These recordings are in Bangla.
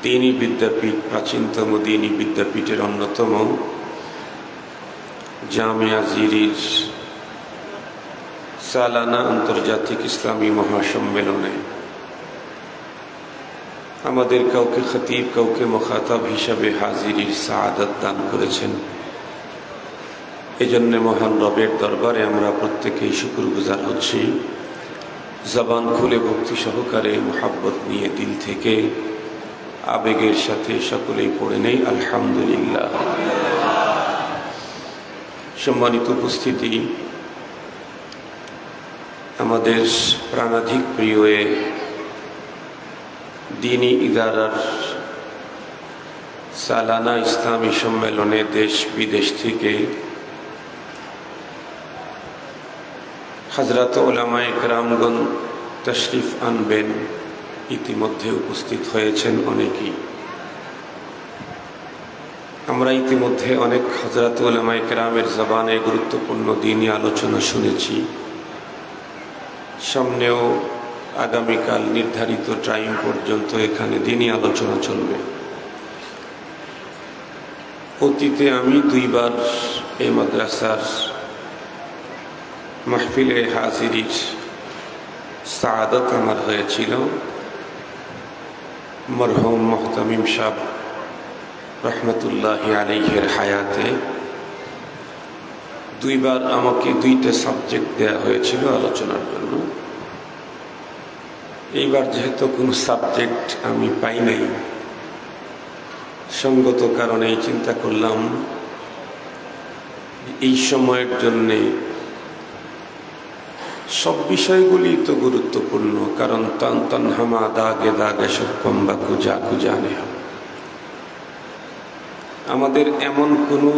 দীনী বিদ্যাপীঠ প্রাচীনতম দীনী বিদ্যাপীঠের অন্যতম জামিয়া জিরির সালানা আন্তর্জাতিক ইসলামী মহাসম্মেলনে আমাদের কাউকে খতিব কাউকে মুখাতাব হিসাবে হাজিরির সাআদত দান করেছেন। এজন্য মহান রবের দরবারে আমরা প্রত্যেকেই শুকরগুজার হচ্ছি। জবান খুলে ভক্তি সহকারে মুহাব্বত নিয়ে দিল থেকে আবেগের সাথে সকলেই পড়ে নেই আলহামদুলিল্লাহ। সম্মানিত উপস্থিতি, আমাদের প্রাণাধিক প্রিয় দীনী ইদারার সালানা ইসলামী সম্মেলনে দেশ বিদেশ থেকে হযরত উলামায়ে কেরামগণ তশরিফ আনবেন। ইতিমধ্যে উপস্থিত হয়েছেন অনেকেই। আমরা ইতিমধ্যে অনেক হযরত উলামায়ে কেরামের জবানে গুরুত্বপূর্ণ দ্বীনি আলোচনা শুনেছি। সামনেও আগামীকাল নির্ধারিত টাইম পর্যন্ত এখানে দ্বীনি আলোচনা চলবে। অতীতে আমি দুইবার এই মাদ্রাসার মাহফিলে হাজিরির সাআদত আমার হয়েছিল। মরহুম মুহতামিম সাহেব রহমতুল্লাহি আলাইহির হায়াতে দুইবার আমাকে দুইটা সাবজেক্ট দেয়া হয়েছিল আলোচনার জন্য। এইবার যেহেতু কোনো সাবজেক্ট আমি পাই নাই, সঙ্গত কারণে চিন্তা করলাম এই সময়ের জন্যে সব বিষয়গুলি তো গুরুত্বপূর্ণ, কারণ তান তনহামা দাগে দাগে সপ্পম্বা কুজা কুজানে। আমাদের এমন কোনো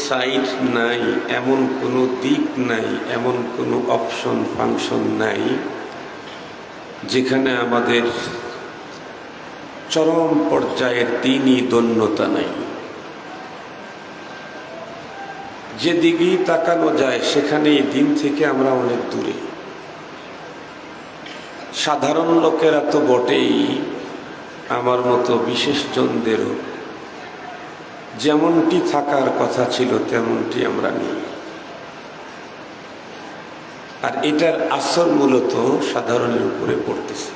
সাইড নাই, এমন কোনো দিক নাই, এমন কোনো অপশন ফাংশন নাই যেখানে আমাদের চরম পর্যায়ের দ্বীনি দন্যতা নাই। যেদিকেই তাকানো যায় সেখানেই দিন থেকে আমরা অনেক দূরে। সাধারণ লোকেরা তো বটেই, আমার মতো বিশেষজনদেরও যেমনটি থাকার কথা ছিল তেমনটি আমরা নেই। আর এটার আসর মূলত সাধারণের উপরে পড়তেছে।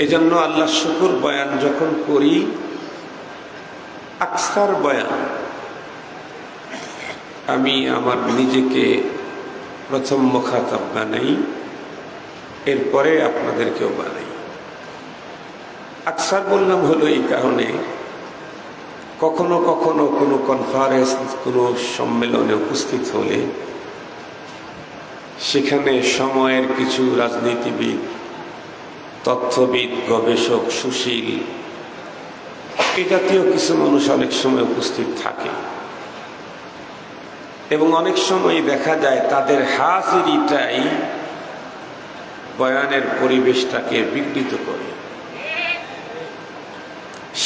এজন্য আল্লাহ শুকর বয়ান যখন করি, আকসার বয়ান আমি আমার নিজেকে প্রথম মুখাতাব বানাই, এরপরে আপনাদেরকেও বানাই। আকসার বললাম হলো এই কারণে, কখনো কখনো কোনো কনফারেন্স কোনো সম্মেলনে উপস্থিত হলে সেখানে সময়ের কিছু রাজনীতিবিদ, তথ্যবিদ, গবেষক, সুশীল এই জাতীয় কিছু মানুষ অনেক সময় উপস্থিত থাকে এবং অনেক সময় দেখা যায় তাদের হাজিরিটাই বয়ানের পরিবেশটাকে বিঘ্নিত করে।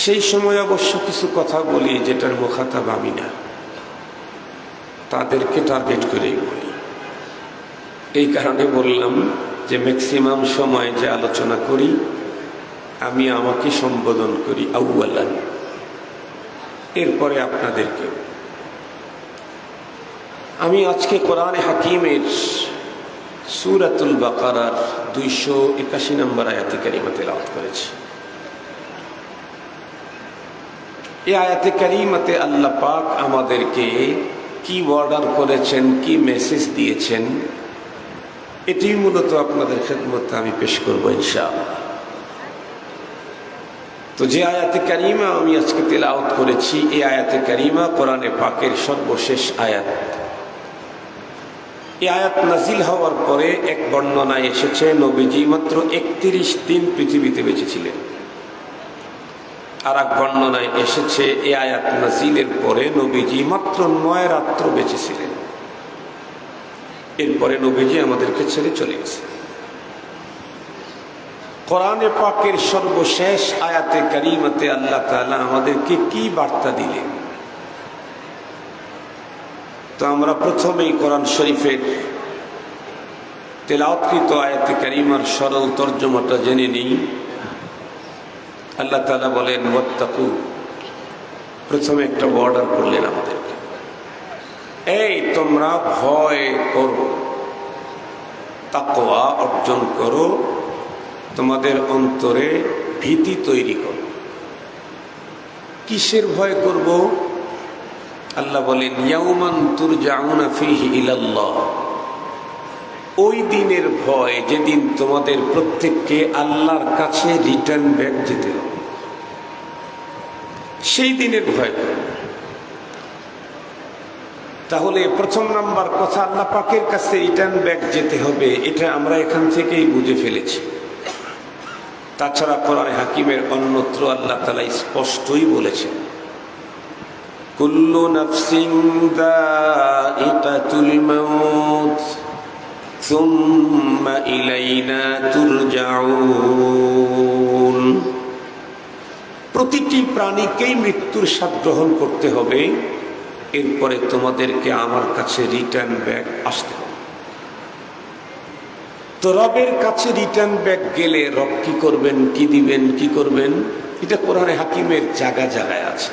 সেই সময় অবশ্য কিছু কথা বলি যেটার মুখাতাব আমি না, তাদেরকে টার্গেট করেই বলি। এই কারণে বললাম যে ম্যাক্সিমাম সময় যে আলোচনা করি আমি আমাকে সম্বোধন করি আউয়ালান, এরপরে আপনাদেরকে। আমি আজকে কোরআনে হাকিমের সূরাতুল বাকারার 281 নম্বর আয়াতে কারিমা তেলাওয়াত করেছি। এই আয়াতে কারিমাতে আল্লাহ পাক আমাদেরকে কি অর্ডার করেছেন, কি মেসেজ দিয়েছেন, এটি মূলত আপনাদের খেদমতে আমি পেশ করব ইনশাআল্লাহ। তো যে আয়াতে কারিমা আমি আজকে তেলাওয়াত করেছি, এই আয়াতে কারিমা কোরআনে পাকের সর্বশেষ আয়াত। এই আয়াত নাজিল হওয়ার পরে এক বর্ণনায় এসেছে নবীজি মাত্র 31 দিন পৃথিবীতে বেঁচে ছিলেন। আর এক বর্ণনায় এসেছে এই আয়াত নাজিলের পরে নবীজি মাত্র 9 রাত্র বেঁচে ছিলেন। এরপরে নবীজি আমাদেরকে ছেড়ে চলে গেছে। কোরআনে পাকের সর্বশেষ আয়াতে কারিমাতে আল্লাহ তাআলা আমাদেরকে কি বার্তা দিলেন? তো আমরা প্রথমেই কোরআন শরীফের তেলাওয়াতকৃত আয়াতে কারিমার সরল তর্জমাটা জেনে নিই। আল্লাহ তাআলা বলেন ওয়াত্তাকু, প্রথমে একটা অর্ডার করলেন আমাদেরকে, এই তোমরা ভয় করো, তাকওয়া অর্জন করো, তোমাদের অন্তরে ভীতি তৈরি করো। কিসের ভয় করব? আল্লাহ বলেন ইয়াউমান তুরজাউনা ফীহি ইলাল্লাহ, ওই দিনের ভয় যেদিন তোমাদের প্রত্যেককে আল্লাহর কাছে রিটার্ন ব্যাক যেতে হবে, সেই দিনের ভয় করো। তাহলে প্রথম নাম্বার কথা, আল্লাহ পাকের কাছে রিটার্ন ব্যাক যেতে হবে, এটা আমরা এখান থেকেই বুঝে ফেলেছি। তাছাড়া কোরআনে হাকিমের অন্যত্র আল্লাহ তাআলা স্পষ্টই বলেছেন কুল্লু নাফসিন যায়িকাতুল মাউত সুম্মা ইলাইনা তুরজাউন, প্রতিটি প্রাণীকেই মৃত্যুর স্বাদ গ্রহণ করতে হবে, এরপরে তোমাদেরকে আমার কাছে রিটার্ন ব্যাক আসতে হবে। তো রবের কাছে রিটার্ন ব্যাক গেলে রব কি করবেন, কি দিবেন, কি করবেন, এটা কোরআনে হাকিমের জায়গা জায়গায় আছে।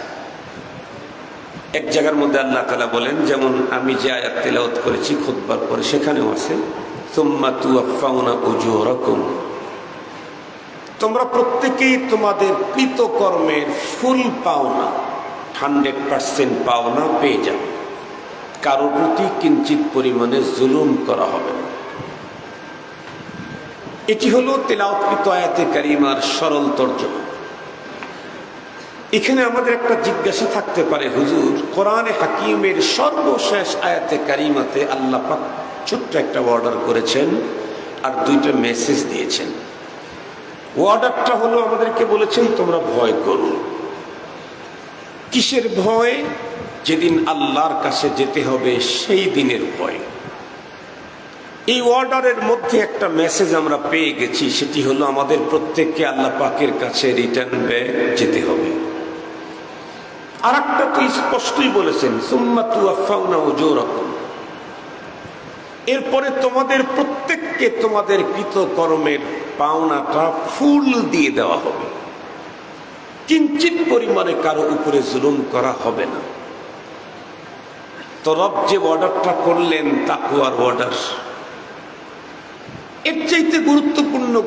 এক জায়গার মধ্যে আল্লাহ তাআলা বলেন, যেমন আমি যে আয়াত তেলাওয়াত করেছি খুতবার পরে, সেখানেও আছে সুম্মা তুওয়াফাউনা উজুরাকুম, তোমরা প্রত্যেকেই তোমাদের কৃতকর্মের ফুল পাওনা, 100% পাওনা পেয়ে যাবে, কারোর প্রতি কিঞ্চিত পরিমাণে জুলুম করা হবে না। এটি হলো তেলাওয়াতকৃত আয়াতে কারিমার সরল তর্জমা। এখানে আমাদের একটা জিজ্ঞাসা থাকতে পারে, হুজুর কোরআনে হাকিমের সর্বশেষ আয়াতে কারিমাতে আল্লাহ পাক ছোট্ট একটা অর্ডার করেছেন আর দুইটা মেসেজ দিয়েছেন। অর্ডারটা হলো আমাদেরকে বলেছেন তোমরা ভয় করো। কিসের ভয়? যেদিন আল্লাহর কাছে যেতে হবে সেই দিনের ভয়। এই অর্ডারের মধ্যে একটা মেসেজ আমরা পেয়ে গেছি, সেটি হলো আমাদের প্রত্যেককে আল্লাহ পাকের কাছে রিটার্ন ব্যাক যেতে হবে। আর একটা তো স্পষ্টই বলেছেন সুম্মা তুওয়াফাউনা উজুরাকুম, এরপরে তোমাদের প্রত্যেককে তোমাদের কৃতকর্মের পাওনাটা ফুল দিয়ে দেওয়া হবে, কিঞ্চিত পরিমাণে কারো উপরে জুলুম করা হবে না। তো রব যে অর্ডারটা করলেন তাকওয়ার অর্ডার, এর চাইতে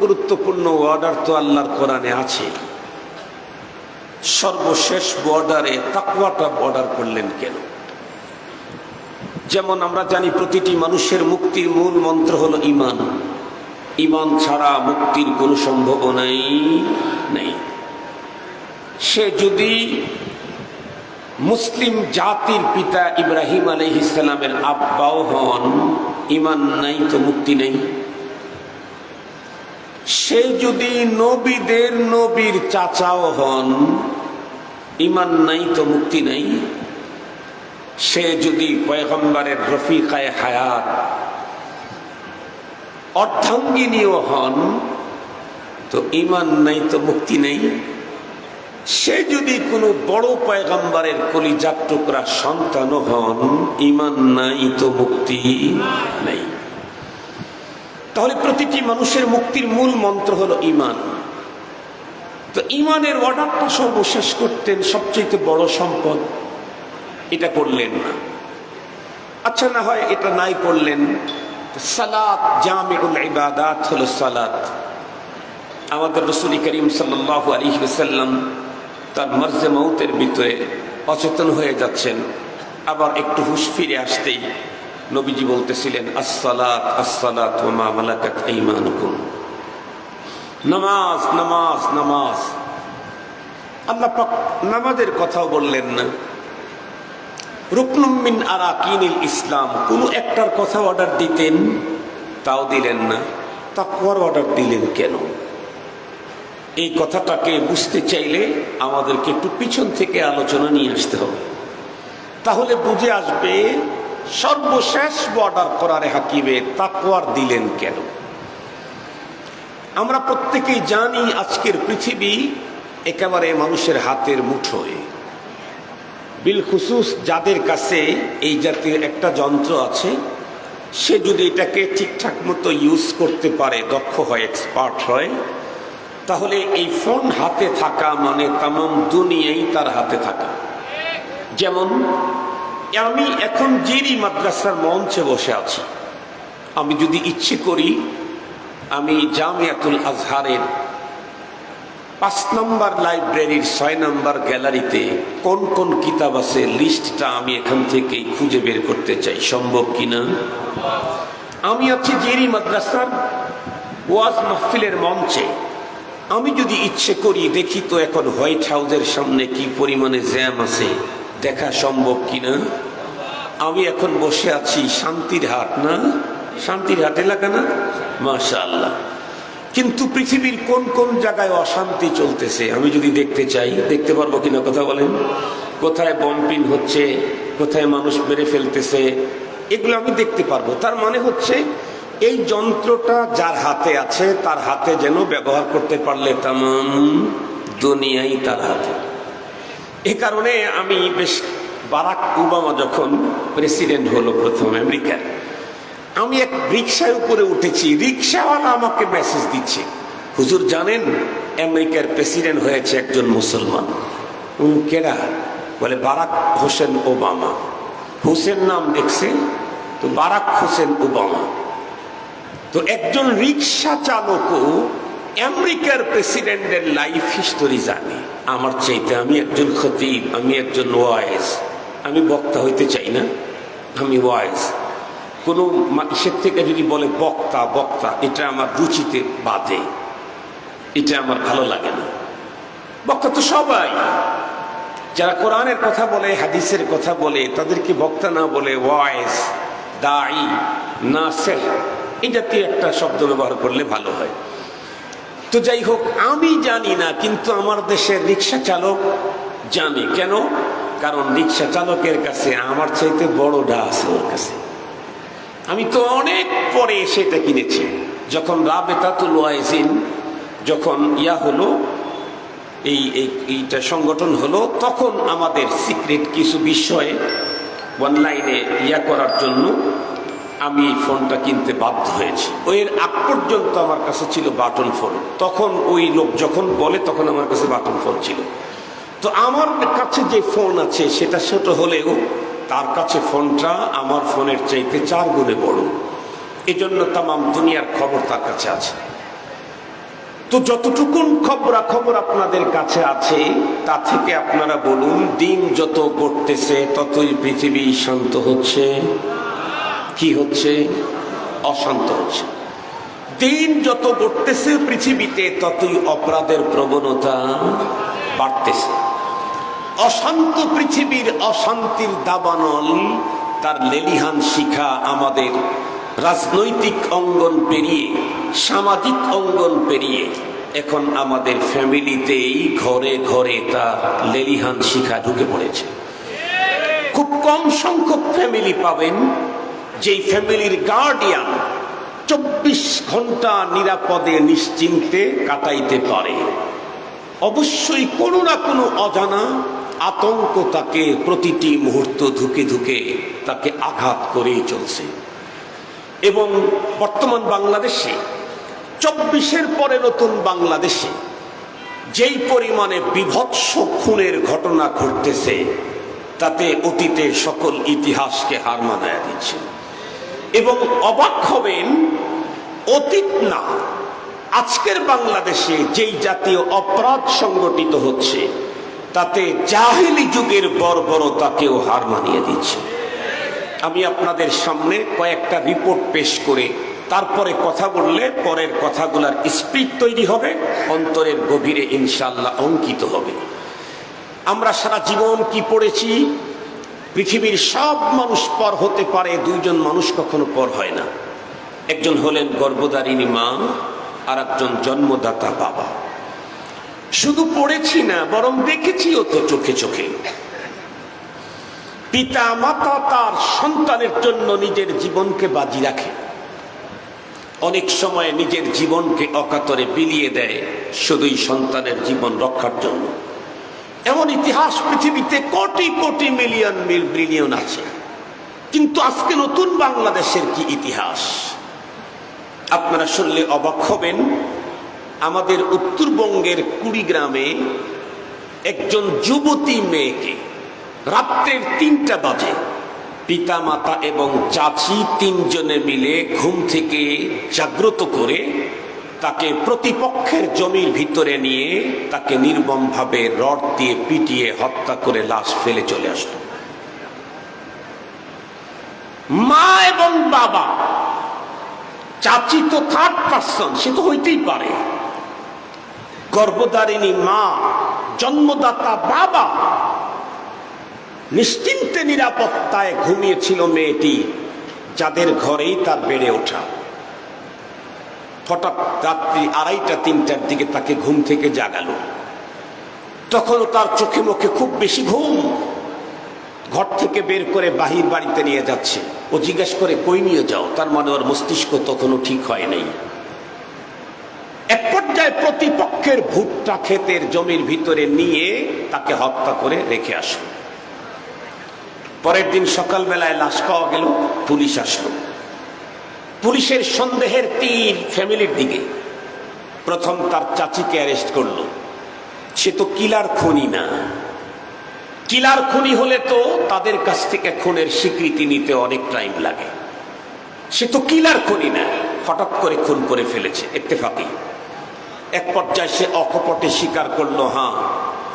গুরুত্বপূর্ণ অর্ডার তো আল্লাহর কোরআনে আছে। সর্বশেষ বর্ডারে তাকওয়াটা অর্ডার করলেন কেন? যেমন আমরা জানি প্রতিটি মানুষের মুক্তির মূল মন্ত্র হলো ঈমান। ঈমান ছাড়া মুক্তির কোনো সম্ভাবনাই নেই। সে যদি মুসলিম জাতির পিতা ইব্রাহিম আলাইহিস সালামের আব্বাও হন, ঈমান নাই তো মুক্তি নেই। সে যদি নবীদের নবীর চাচাও হন, ঈমান নাই তো মুক্তি নাই। সে যদি পয়গম্বরের রফিকায়ে হায়াত অর্ধাঙ্গিনীও হন, তো ঈমান নাই তো মুক্তি নেই। সে যদি কোনো বড় পয়গম্বরের কলিজার টুকরা সন্তানও হন, ঈমান নাই তো মুক্তি নেই। তাহলে প্রতিটি মানুষের মুক্তির মূল মন্ত্র হলো ঈমান। তো ঈমানের অর্ডারটা সর্বশেষ করতেন, সবচেয়ে বড় সম্পদ, এটা করলেন না। আচ্ছা, না হয় এটা নাই করলেন, সালাত জামিউল ইবাদাত হলো সালাত। আমাদের রাসূল করিম সাল্লাল্লাহু আলাইহি ওয়াসাল্লাম তার মরজে মউতের ভিতরে অচেতন হয়ে যাচ্ছেন, আবার একটু হুঁশ ফিরে আসতেই নবীজি বলতেছিলেন আসসালাত আসসালাত ওয়া মা মালাকাত আইমানুকুম, নামাজ নামাজ নামাজ। আল্লাহ পাক নামাজের কথাও বললেন না। রুকনুম মিন আরাকিনিল ইসলাম, কোন একটার কথা অর্ডার দিতেন, তাও দিলেন না। তাকওয়ার অর্ডার দিলেন কেন? এই কথাটাকে বুঝতে চাইলে আমাদেরকে একটু পিছন থেকে আলোচনা নিয়ে আসতে হবে, তাহলে বুঝে আসবে সর্বশেষ অর্ডার কোরআনে হাকিমে তাকওয়ার দিলেন কেন। আমরা প্রত্যেকেই জানি আজকের পৃথিবী একেবারে মানুষের হাতের মুঠোয়। বিল খুসুস যাদের কাছে এই জাতীয় একটা যন্ত্র আছে, সে যদি এটাকে ঠিকঠাক মতো ইউজ করতে পারে, দক্ষ হয়, এক্সপার্ট হয়, তাহলে এই ফোন হাতে থাকা মানে তামাম দুনিয়াই তার হাতে থাকা। যেমন আমি এখন জেরি মাদ্রাসার মঞ্চে বসে আছি, আমি যদি ইচ্ছে করি আমি জামিয়াতুল আজহারের 5 নম্বর লাইব্রেরির 6 নম্বর গ্যালারিতে কোন কোন কিতাব আছে লিস্টটা আমি এখান থেকেই খুঁজে বের করতে চাই। সম্ভব কিনা? আমি আছি জেরি মাদ্রাসার ওয়াজ মাহফিলের মঞ্চে, আমি যদি ইচ্ছে করি দেখি তো এখন হোয়াইট হাউসের সামনে কি পরিমাণে জ্যাম আছে, দেখা সম্ভব কিনা? আমি এখন বসে আছি শান্তির হাট, না শান্তির হাট এলাকা না, মাশাআল্লাহ। কিন্তু পৃথিবীর কোন কোন জায়গায় অশান্তি চলতেছে আমি যদি দেখতে চাই, দেখতে পারবো কিনা কথা বলেন? কোথায় বম্পিং হচ্ছে, কোথায় মানুষ মেরে ফেলতেছে, এগুলো আমি দেখতে পারবো। তার মানে হচ্ছে এই যন্ত্রটা যার হাতে আছে তার হাতে যেন ব্যবহার করতে পারলে তামাম দুনিয়াই তার হাতে। এ কারণে আমি বেশ বারাক ওবামা যখন প্রেসিডেন্ট হলো প্রথম আমেরিকার, আমি এক রিক্সার উপরে উঠেছি, রিক্সাওয়ালা আমাকে মেসেজ দিচ্ছে, হুজুর জানেন আমেরিকার প্রেসিডেন্ট হয়েছে একজন মুসলমান। কেডা? বলে বারাক হোসেন ওবামা। হোসেন নাম দেখছে তো বারাক হোসেন ওবামা। তো একজন রিক্সা চালকও আমেরিকার প্রেসিডেন্টের লাইফ হিস্টোরি জানে আমার চাইতে। আমি একজন খতিব, আমি একজন ওয়াইজ, আমি বক্তা হইতে চাই না, আমি ওয়াইজ। কোনো ইসের থেকে যদি বলে বক্তা বক্তা, এটা আমার রুচিতে বাধে, এটা আমার ভালো লাগে না। বক্তা তো সবাই, যারা কোরআনের কথা বলে, হাদিসের কথা বলে, তাদেরকে বক্তা না বলে ওয়াইজ, দাঈ, নাসিহ, এই জাতীয় একটা শব্দ ব্যবহার করলে ভালো হয়। তো যাই হোক, আমি জানি না, কিন্তু আমার দেশের রিক্সা চালক জানে। কেন? কারণ রিক্সা চালকের কাছে আমার চাইতে বড়টা আছে ওর কাছে। আমি তো অনেক পরে সেটা কিনেছি, যখন রাবেতাতুল ওয়াইজিন যখন হলো, এইটা সংগঠন হলো, তখন আমাদের সিক্রেট কিছু বিষয়ে অনলাইনে করার জন্য আমি এই ফোনটা কিনতে বাধ্য হয়েছি। এর আগ পর্যন্ত আমার কাছে ছিল বাটন ফোন। তখন ওই লোক যখন বলে তখন আমার কাছে বাটন ফোন ছিল। তো আমার কাছে যে ফোন আছে সেটা ছোট হলেও তার কাছে ফোনটা আমার ফোনের চাইতে 4 গুণে বড়। এজন্য তামাম দুনিয়ার খবর তার কাছে আছে। তো যতটুকুন খবর আপনাদের কাছে আছে তা থেকে আপনারা বলুন, দিন যত গড়তেছে ততই পৃথিবী শান্ত হচ্ছে, কি হচ্ছে? অশান্ত হচ্ছে। দিন যত গড়তেছে পৃথিবীতে ততই অপরাধের প্রবণতা বাড়তেছে। অশান্ত পৃথিবীর অশান্তির দাবানল তার লেলিহান শিখা আমাদের রাজনৈতিক অঙ্গন পেরিয়ে, সামাজিক অঙ্গন পেরিয়ে এখন আমাদের ফ্যামিলিতেই ঘরে ঘরে তার লেলিহান শিখা ঢুকে পড়েছে। খুব কম সংখ্যক ফ্যামিলি পাবেন যেই ফ্যামিলির গার্ডিয়ান 24 ঘন্টা নিরাপদে নিশ্চিন্তে কাটাইতে পারে। অবশ্যই কোনো না কোনো অজানা আতঙ্ক তাকে প্রতিটি মুহূর্ত ধুকে ধুকে তাকে আঘাত করেই চলছে। এবং বর্তমান বাংলাদেশে 24-এর পরে নতুন বাংলাদেশে যেই পরিমাণে বিভৎস খুনের ঘটনা ঘটতেছে তাতে অতীতের সকল ইতিহাসকে হার মানায়া দিচ্ছে। এবং অবাক হবেন, অতীত না, আজকের বাংলাদেশে যেই জাতীয় অপরাধ সংগঠিত হচ্ছে তাতে জাহেলি যুগের বর্বরতাকেও হার মানিয়ে দিচ্ছে। আমি আপনাদের সামনে কয়েকটা রিপোর্ট পেশ করে তারপরে কথা বললে পরের কথাগুলার স্পিড তৈরি হবে, অন্তরের গভীরে ইনশাআল্লাহ অঙ্কিত হবে। আমরা সারা জীবন কি পড়েছি? পৃথিবীর সব মানুষ পর হতে পারে, 2 জন মানুষ কখনো পর হয় না। একজন হলেন গর্ভধারিণী মা, আর একজন জন্মদাতা বাবা। শুধু পড়েছি না, বরং দেখেছিও তো চোখে চোখে। পিতা মাতা তার সন্তানের জন্য নিজের জীবনকে বাজি রাখে, অনেক সময় নিজের জীবনকে অকাতরে বিলিয়ে দেয় শুধুই সন্তানের জীবন রক্ষার জন্য। এমন ইতিহাস পৃথিবীতে কোটি কোটি মিলিয়ন বিলিয়ন আছে। কিন্তু আজকে নতুন বাংলাদেশের কি ইতিহাস! আপনারা শুনলে অবাক হবেন, আমাদের উত্তরবঙ্গের কুড়িগ্রামে একজন যুবতী মেয়েকে রাত্রের ৩টা বাজে পিতা মাতা এবং চাচি ৩ জনে মিলে ঘুম থেকে জাগ্রত করে তাকে প্রতিপক্ষের জমির ভিতরে নিয়ে তাকে নির্মমভাবে রড দিয়ে পিটিয়ে হত্যা করে লাশ ফেলে চলে আসলো। মা এবং বাবা, চাচি তো থার্ড পার্সন, সে তো হইতেই পারে, গর্ভধারিণী মা, জন্মদাতা বাবা, নিশ্চিন্তে নিরাপত্তায় ঘুমিয়েছিল মেয়েটি, যাদের ঘরেই তার বেড়ে ওঠা। হঠাৎ রাত্রি 2:30-3টার দিকে তাকে ঘুম থেকে জাগালো। তখনও তার চোখে মুখে খুব বেশি ঘুম। ঘর থেকে বের করে বাহির বাড়িতে নিয়ে যাচ্ছে। ও জিজ্ঞেস করে, কই নিয়ে যাও? তার মানে ওর মস্তিষ্ক তখনও ঠিক হয় নাই। এক পর্যায়ে প্রতিপক্ষের ভুট্টা ক্ষেতের জমির ভিতরে নিয়ে তাকে হত্যা করে রেখে আসলো। পরের দিন সকালবেলায় লাশ পাওয়া গেল, পুলিশ আসলো। পুলিশের সন্দেহের তীর ফ্যামিলির দিকে। প্রথম তার চাচিকে অ্যারেস্ট করলো। সে তো কিলার খুনি না। কিলার খুনি হলে তো তাদের কাছ থেকে খুনের স্বীকৃতি নিতে অনেক টাইম লাগে। সে তো কিলার খুনি না, হঠাৎ করে খুন করে ফেলেছে ইত্তেফাকি। এক পর্যায়ে সে অকপটে স্বীকার করলো, হ্যাঁ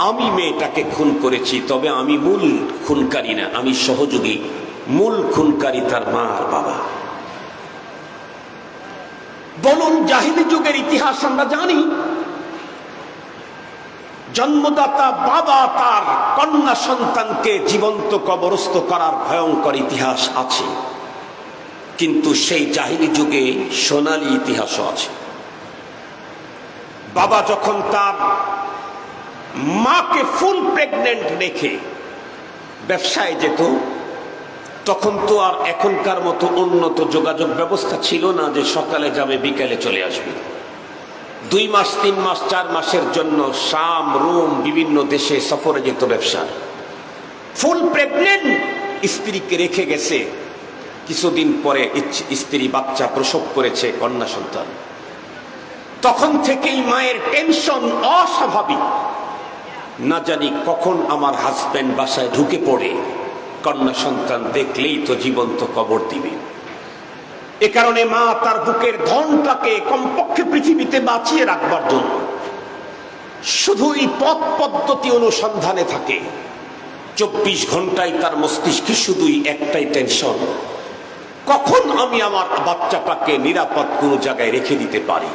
আমি মেয়েটাকে খুন করেছি, তবে আমি মূল খুনকারী না, আমি সহযোগী। মূল খুনকারী তার মা আর বাবা। বলুন, জাহিলি যুগের ইতিহাস আমরা জানি। জন্মদাতা বাবা তার কন্যা সন্তানকে জীবন্ত কবরস্থ করার ভয়ঙ্কর ইতিহাস আছে, কিন্তু সেই জাহিলি যুগে সোনালী ইতিহাসও আছে। বাবা যখন তার মাকে ফুল প্রেগনেন্ট রেখে ব্যবসায় যেত, তখন তো আর এখনকার মতো উন্নত যোগাযোগ ব্যবস্থা ছিল না যে সকালে যাবে বিকেলে চলে আসবে। 2 মাস 3 মাস 4 মাসের জন্য শাম, রোম, বিভিন্ন দেশে সফরে যেত ব্যবসা। ফুল প্রেগনেন্ট স্ত্রীকে রেখে গেছে। কিছুদিন পরে স্ত্রী বাচ্চা প্রসব করেছে, কন্যা সন্তান। তখন থেকেই মায়ের টেনশন অস্বাভাবিক। না জানি কখন আমার হাজবেন্ড বাসায় ঢুকে পড়ে, কন্যা সন্তান দেখলেই তো জীবন্ত কবর দিবে। এ কারণে মা তার বুকের ধনটাকে কমপক্ষে পৃথিবীতে বাঁচিয়ে রাখবার জন্য শুধুই পথ পদ্ধতি অনুসন্ধানে থাকে। 24 ঘন্টায় তার মস্তিষ্কে শুধুই একটাই টেনশন, কখন আমি আমার বাচ্চাটাকে নিরাপদ কোনো জায়গায় রেখে দিতে পারি।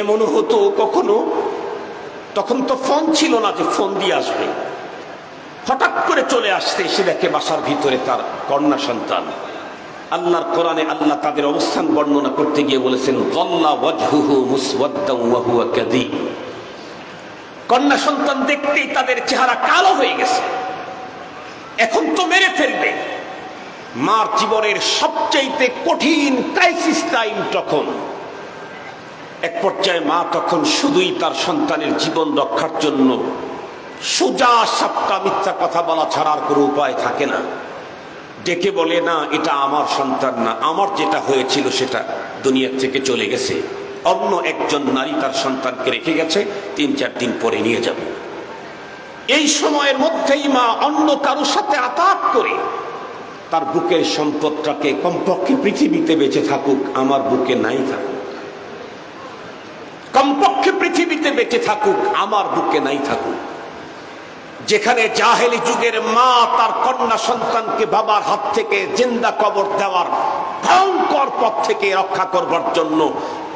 এমন হতো কখনো, তখন তো ফোন ছিল না যে ফোন দিয়ে আসবে, হঠাৎ করে চলে আসতে, এসে দেখে বাসার ভিতরে তার কন্যা সন্তান। আল্লাহর কোরআনে আল্লাহ তাদের অবস্থান বর্ণনা করতে গিয়ে বলেছেন, যাল্লা ওয়াজহুহু মুসওয়াদ্দান ওয়া হুয়া কাযীব। কন্যা সন্তান দেখতেই তাদের চেহারা কালো হয়ে গেছে। এখন তো মেরে ফেলবে। মার জীবনের সবচেয়ে কঠিন ক্রাইসিস টাইম তখন। এক পর্যায়ে মা তখন শুধুই তার সন্তানের জীবন রক্ষার জন্য সোজা সাপটা মিথ্যা কথা বলা ছাড়া আর কোনো উপায় থাকে না। ডেকে বলে, না এটা আমার সন্তান না, আমার যেটা হয়েছিল সেটা দুনিয়া থেকে চলে গেছে, অন্য একজন নারী তার সন্তানকে রেখে গেছে, 3-4 দিন পরে নিয়ে যাবে। এই সময়ের মধ্যেই মা অন্য কারোর সাথে আতাত করে তার বুকের সম্পদটাকে কমপক্ষে পৃথিবীতে বেঁচে থাকুক, আমার বুকে নাই থাকুক, কমপক্ষে পৃথিবীতে বেঁচে থাকুক, আমার বুকে নাই থাকুক। যেখানে জাহেলি যুগের মা তার কন্যা সন্তানকে বাবার হাত থেকে জিন্দা কবর দেওয়ার ভয়ঙ্কর পথ থেকে রক্ষা করবার জন্য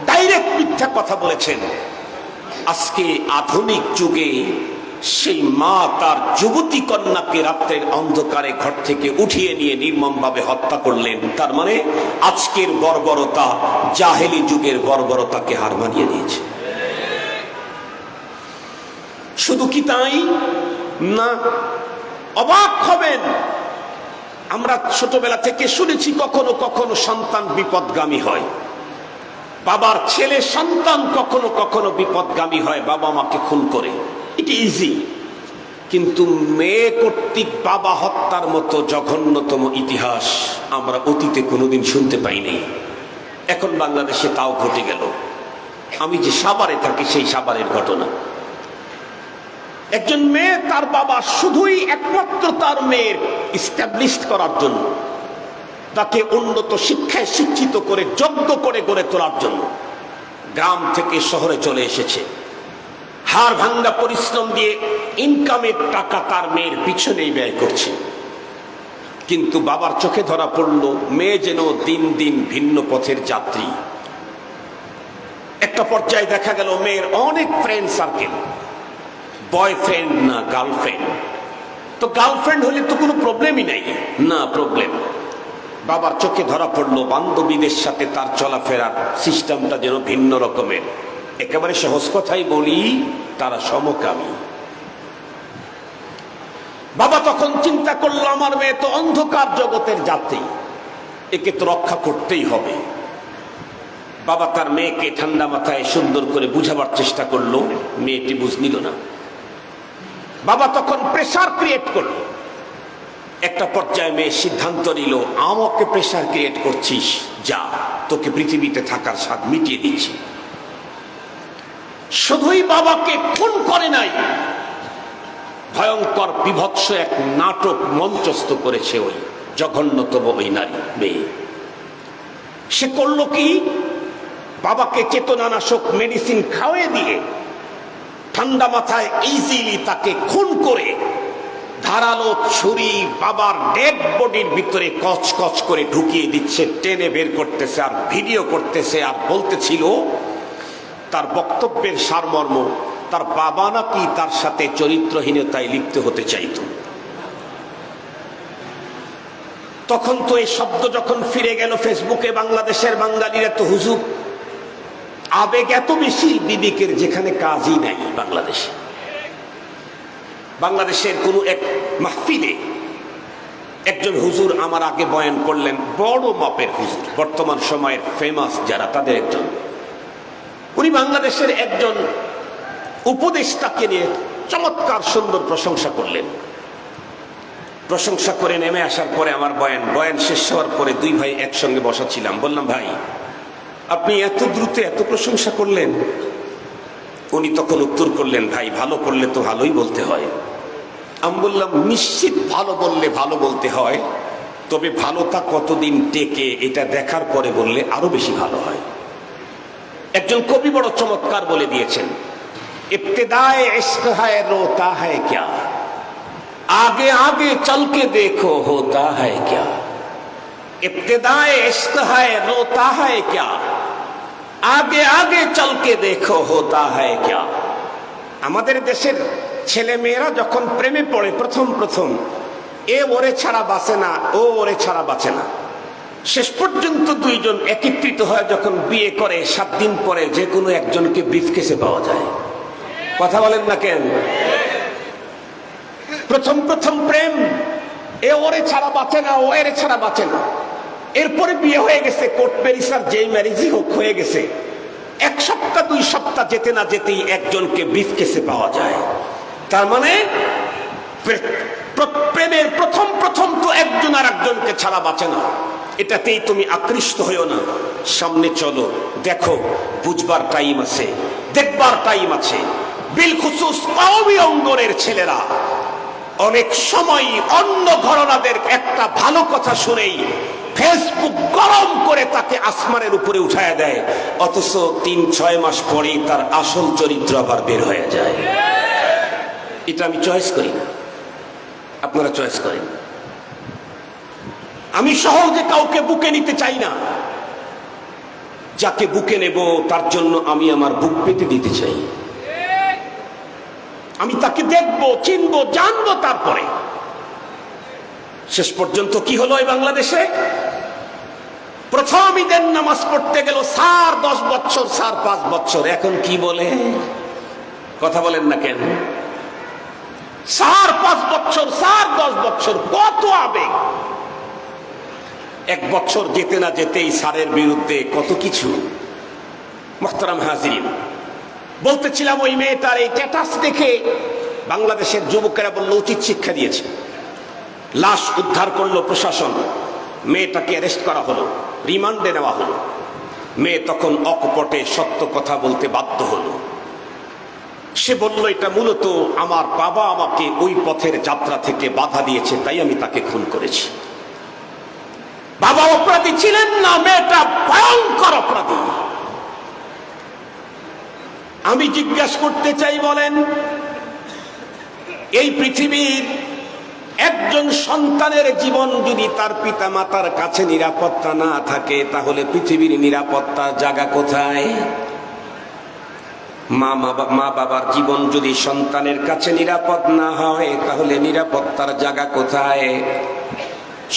ডাইরেক্ট মিথ্যা কথা বলেছেন, আজকে আধুনিক যুগে সেই মা তার যুবতী কন্যাকে রাত্রের অন্ধকারে ঘর থেকে উঠিয়ে নিয়ে নির্মমভাবে হত্যা করলেন। তার মানে আজকের বর্বরতা জাহেলি যুগের বর্বরতাকে হার মানিয়ে দিয়েছে। শুধু কি তাই না, অবাক হবেন, আমরা ছোটবেলা থেকে শুনেছি কখনো কখনো সন্তান বিপদগামী হয়, বাবার ছেলে সন্তান কখনো কখনো বিপদগামী হয়, বাবা মাকে খুন করে। এটা ইজি। কিন্তু মেয়ে কর্তৃক বাবা হত্যার মতো জঘন্যতম ইতিহাস আমরা অতীতে কোনোদিন শুনতে পাইনি। এখন বাংলাদেশে তাও ঘটে গেল। আমি যে সাভারে থাকি সেই সাভারের ঘটনা। একজন মেয়ে, তার বাবা শুধুই একমাত্র তার মেয়ের ইস্টাবলিশ করার জন্য, তাকে উন্নত শিক্ষায় শিক্ষিত করে যোগ্য করে গড়ে তোলার জন্য গ্রাম থেকে শহরে চলে এসেছে। হাড় ভাঙ্গা পরিশ্রম দিয়ে ইনকামের টাকা তার মেয়ের পিছনেই ব্যয় করছে। কিন্তু বাবার চোখে ধরা পড়ল মেয়ে যেন দিন দিন ভিন্ন পথের যাত্রী। একটা পর্যায়ে দেখা গেল মেয়ের অনেক ফ্রেন্ড সার্কেল, বয়ফ্রেন্ড না গার্লফ্রেন্ড। তো গার্লফ্রেন্ড হলে তো কোনো প্রবলেমই নাই, না প্রবলেম। বাবার চোখে ধরা পড়লো বান্ধবীদের সাথে তার চলাফেরার সিস্টেমটা যেন ভিন্ন রকমের। একেবারে সহজ কথাই বলি, তারা সমকামী। বাবা তখন চিন্তা করলো আমার মেয়ে তো অন্ধকার জগতের যাত্রী, একে তো রক্ষা করতেই হবে। বাবা তার মেয়েকে ঠান্ডা মাথায় সুন্দর করে বুঝাবার চেষ্টা করলো, মেয়েটি বুঝ নিল না। বাবা তখন প্রেসার ক্রিয়েট করলো। একটা পর্যায়ে মেয়ে সিদ্ধান্ত নিল, আমাকে প্রেসার ক্রিয়েট করছিস, যা, তোকে পৃথিবীতে থাকার স্বাদ মিটিয়ে দিচ্ছি। শুধুই বাবাকে খুন করে নাই, ভয়ঙ্কর বিভৎস এক নাটক মঞ্চস্থ করেছে ওই জঘন্যতম ওই নারী মেয়ে। সে করলো কি, বাবাকে চেতনানাশক মেডিসিন খাওয়াই দিয়ে ঠান্ডা মাথায় ইজিলি তাকে খুন করে ধারালো ছুরি বাবার ডেড বডির ভিতরে কচ কচ করে ঢুকিয়ে দিচ্ছে, টেনে বের করতেছে আর ভিডিও করতেছে আর বলতেছিল তার বক্তব্যের সারমর্ম তার বাবা নাকি তার সাথে চরিত্রহীনতায় লিপ্ত হতে চাইত। তখন তো এই শব্দ যখন ফিরে গেল ফেসবুকে, বাংলাদেশের বাঙালিরা তো হুজুর আবেগ এত বেশি বিবেকের যেখানে কাজই নাই। বাংলাদেশের কোনো এক মাহফিলে একজন হুজুর আমার আগে বয়ান করলেন, বড় মাপের হুজুর, বর্তমান সময়ের ফেমাস যারা তাদের একজন। উনি বাংলাদেশের একজন উপদেষ্টাকে নিয়ে চমৎকার সুন্দর প্রশংসা করলেন। প্রশংসা করে নেমে আসার পরে আমার বয়ান শেষ হওয়ার পরে দুই ভাই একসঙ্গে বসা ছিলাম। বললাম, ভাই আপনি এত দ্রুত এত প্রশংসা করলেন? উনি তখন উত্তর করলেন, ভাই ভালো করলে তো ভালোই বলতে হয়। আমি বললাম, নিশ্চিত ভালো বললে ভালো বলতে হয়, তবে ভালোটা কতদিন টেকে এটা দেখার পরে বললে আরো বেশি ভালো হয়। একজন কবি বড় চমৎকার বলে দিয়েছেন, ইব্তিদায়ে ইশক হ্যায় রোতা হ্যায় ক্যা, আগে আগে চল কে দেখো হোতা হ্যায় ক্যা। ইব্তিদায়ে ইশক হ্যায় রোতা হ্যায় ক্যা, আগে আগে চল কে দেখো হোতা হ্যায় ক্যা। আমাদের দেশের ছেলে মেয়েরা যখন প্রেমে পড়ে প্রথম প্রথম, এ ওরে ছাড়া বাঁচে না, ও ওরে ছাড়া বাঁচে না। শেষ পর্যন্ত দুইজন একত্রিত হয় যখন বিয়ে করে, 7 দিন পরে যে কোনো একজনকে ব্রিফকেসে পাওয়া যায়। কথা বলেন না কেন? প্রথম প্রথম প্রেম, এ ওরে ছাড়া বাঁচে না, ও এর ছাড়া বাঁচে না। এরপরে বিয়ে হয়ে গেছে, কোর্ট ম্যারেজ, যেই ম্যারেজই হোক হয়ে গেছে, 1 সপ্তাহ 2 সপ্তাহ যেতে না যেতেই একজনকে ব্রিফকেসে পাওয়া যায়। তার মানে প্রেমের প্রথম প্রথম তো একজন আর একজনকে ছাড়া বাঁচে না। এটাতেই তুমি আকৃষ্ট হইও না, সামনে চলো, দেখো, বুঝবার টাইম আছে, দেখবার টাইম আছে। বিলখুসুস কওমি অঙ্গনের ছেলেরা অনেক সময় অন্য ঘরানাদের একটা ভালো কথা শুনেই ফেসবুক গরম করে তাকে আসমানের উপরে উঠায় দেয়, অথচ 3-6 মাস পরেই তার আসল চরিত্র আবার বের হয়ে যায়। এটা আমি চয়েস করি না, আপনারা চয়েস করেন। আমি সহজে কাউকে বুকে নিতে চাই না, যাকে বুকে নেব তার জন্য আমি আমার বুক পেতে দিতে চাই। আমি তাকে দেখবো, চিনবো, জানবো। তারপরে শেষ পর্যন্ত কি হলো এই বাংলাদেশে? প্রথম ঈদের নামাজ পড়তে গেল স্যার 10 বছর, স্যার 5 বছর, এখন কি বলে? কথা বলেন না কেন? স্যার 5 বছর, স্যার 10 বছর, কত আবেগ! 1 বছর যেতে না যেতেই স্যারের বিরুদ্ধে কত কিছু। মুহতারাম হাজিরিন, বলতেছিলাম ওই মেয়েটার এই স্ট্যাটাস দেখে বাংলাদেশের যুবকেরা বলল উচিত শিক্ষা দিয়েছে। লাশ উদ্ধার করলো প্রশাসন, মেয়েটাকে অ্যারেস্ট করা হলো, রিমান্ডে নেওয়া হলো। মেয়ে তখন অকপটে সত্য কথা বলতে বাধ্য হলো। সে বলল, এটা মূলত আমার বাবা আমাকে ওই পথের যাত্রা থেকে বাধা দিয়েছে, তাই আমি তাকে খুন করেছি। বাবা অপরাধী ছিলেন না, মেয়েটা ভয়ঙ্কর অপরাধী। আমি জিজ্ঞাসা করতে চাই, বলেন এই পৃথিবীর একজন সন্তানের জীবন যদি তার পিতা মাতার কাছে নিরাপত্তা না থাকে, তাহলে পৃথিবীর নিরাপত্তার জায়গা কোথায়? মা বাবার জীবন যদি সন্তানের কাছে নিরাপদ না হয়, তাহলে নিরাপত্তার জায়গা কোথায়?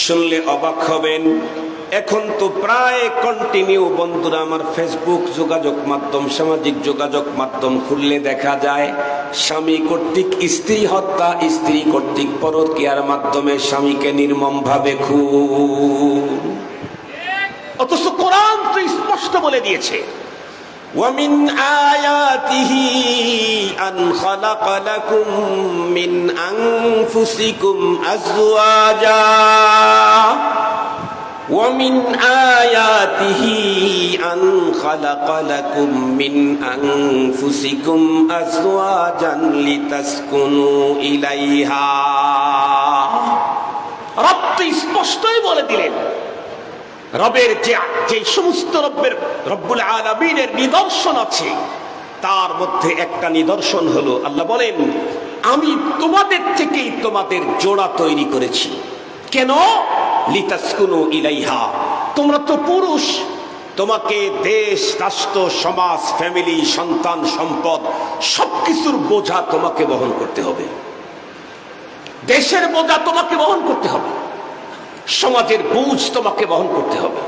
শুনলে অবাক হবেন, এখন তো প্রায় কন্টিনিউ বন্ধুরা আমার ফেসবুক যোগাযোগ মাধ্যম, সামাজিক যোগাযোগ মাধ্যম খুললে দেখা যায় স্বামী কর্তৃক স্ত্রী হত্যা, স্ত্রী কর্তৃক পরকীয়ার মাধ্যমে স্বামীকে নির্মমভাবে খুন। অথচ কোরআন তো স্পষ্ট বলে দিয়েছে, وَمِنْ آيَاتِهِ أَنْ خَلَقَ لَكُمْ مِنْ أَنْفُسِكُمْ أَزْوَاجًا وَمِنْ آيَاتِهِ أَنْ خَلَقَ لَكُمْ مِنْ أَنْفُسِكُمْ أَزْوَاجًا لِتَسْكُنُوا إِلَيْهَا। রব তো স্পষ্টই বলে দিলেন, রবের যে সমস্ত রব্বুল আলামিনের নিদর্শন আছে, তার মধ্যে একটা নিদর্শন হলো, আল্লাহ বলেন আমি তোমাদের থেকেই তোমাদের জোড়া তৈরি করেছি। কেন? লিতাসকুনু ইলাইহা, তোমরা তো পুরুষ, তোমাকে দেশ, রাষ্ট্র, সমাজ, ফ্যামিলি, সন্তান, সম্পদ সবকিছুর বোঝা তোমাকে বহন করতে হবে। দেশের বোঝা তোমাকে বহন করতে হবে, সমাজের বোঝ তোমাকে বহন করতে হবে,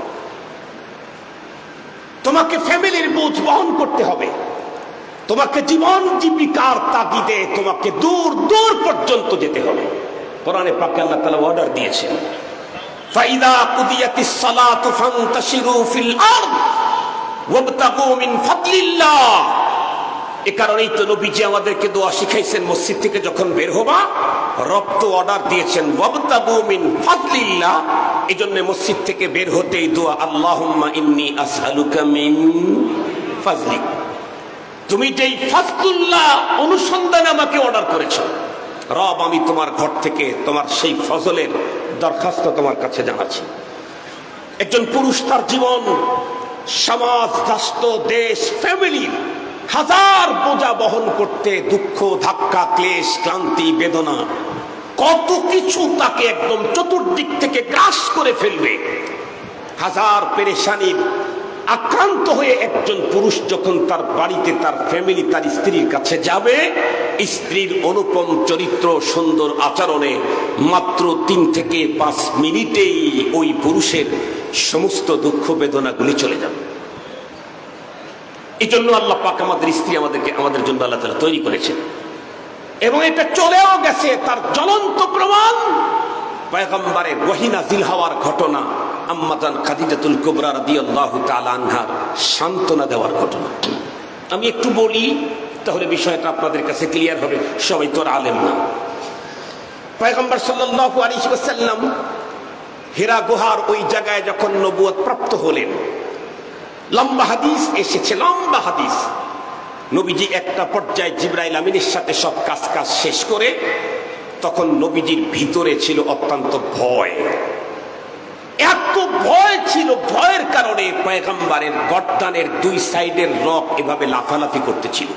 তোমাকে ফ্যামিলির বোঝ বহন করতে হবে, তোমাকে জীবন জীবিকার তাগিদে তোমাকে দূর দূর পর্যন্ত যেতে হবে। কোরআনে পাকে আল্লাহ তাআলা অর্ডার দিয়েছেন, ফাইদা কুদিয়াতিস সালাতু ফান্তাশিরু ফিল আরদ ওয়াবতাগু মিন ফাদলিল্লাহ। এ কারণেই তো নবীজি আমাদেরকে দোয়া শিখাইছেন, মসজিদ থেকে যখন বের হবা রব তো অর্ডার দিয়েছেন ওয়াবতাগু মিন ফাদলিল্লাহ। এই জন্য মসজিদ থেকে বের হতেই দোয়া, আল্লাহুম্মা ইন্নী আসআলুকা মিন ফাজলিক। তুমি যেই ফাজলুল্লাহ অনুসন্ধানে আমাকে অর্ডার করেছ, রব আমি তোমার ঘর থেকে তোমার সেই ফজলের দরখাস্ত তোমার কাছে জানাচ্ছি। একজন পুরুষ তার জীবন, সমাজ, রাষ্ট্র, দেশ, ফ্যামিলি হাজার বোঝা বহন করতে, দুঃখ, ধাক্কা, ক্লেশ, ক্লান্তি, বেদনা, কত কিছু তাকে একদম চতুর্দিক থেকে গ্রাস করে ফেলবে। হাজার পেরেশানির আক্রান্ত হয়ে একজন পুরুষ যখন তার বাড়িতে, তার ফ্যামিলি, তার স্ত্রীর কাছে যাবে, স্ত্রীর অনুপম চরিত্র, সুন্দর আচরণে মাত্র 3 থেকে 5 মিনিটেই ওই পুরুষের সমস্ত দুঃখ বেদনাগুলি চলে যাবে। এই জন্য আল্লাহ পাক আমাদের স্ত্রী আমাদের জন্য আল্লাহ তাআলা তৈরি করেছেন, এবং এটা চলেও গেছে। তার জ্বলন্ত প্রমাণ পয়গম্বরের ওহী নাযিল হওয়ার ঘটনা, আম্মা জান খাদিজাতুল কুবরা রাদিয়াল্লাহু তাআলা আনহার সান্ত্বনা দেওয়ার ঘটনা। আমি একটু বলি, তাহলে বিষয়টা আপনাদের কাছে ক্লিয়ার হবে। সবাই তো আলেম না। পয়গম্বর সাল্লাল্লাহু আলাইহি ওয়াসাল্লাম হিরা গুহার ওই জায়গায় যখন নবুয়ত প্রাপ্ত হলেন, লম্বা হাদিস এসেছে, লম্বা হাদিস। নবীজি একটা পর্যায়ে জিবরাইল আমিনের সাথে সব কাজ শেষ করে, তখন নবীজির ভিতরে ছিল অত্যন্ত ভয়। এত ভয় ছিল, ভয়ের কারণে পয়গম্বরের গর্দানের 2 সাইডের রক এভাবে লাফালাফি করতেছিল।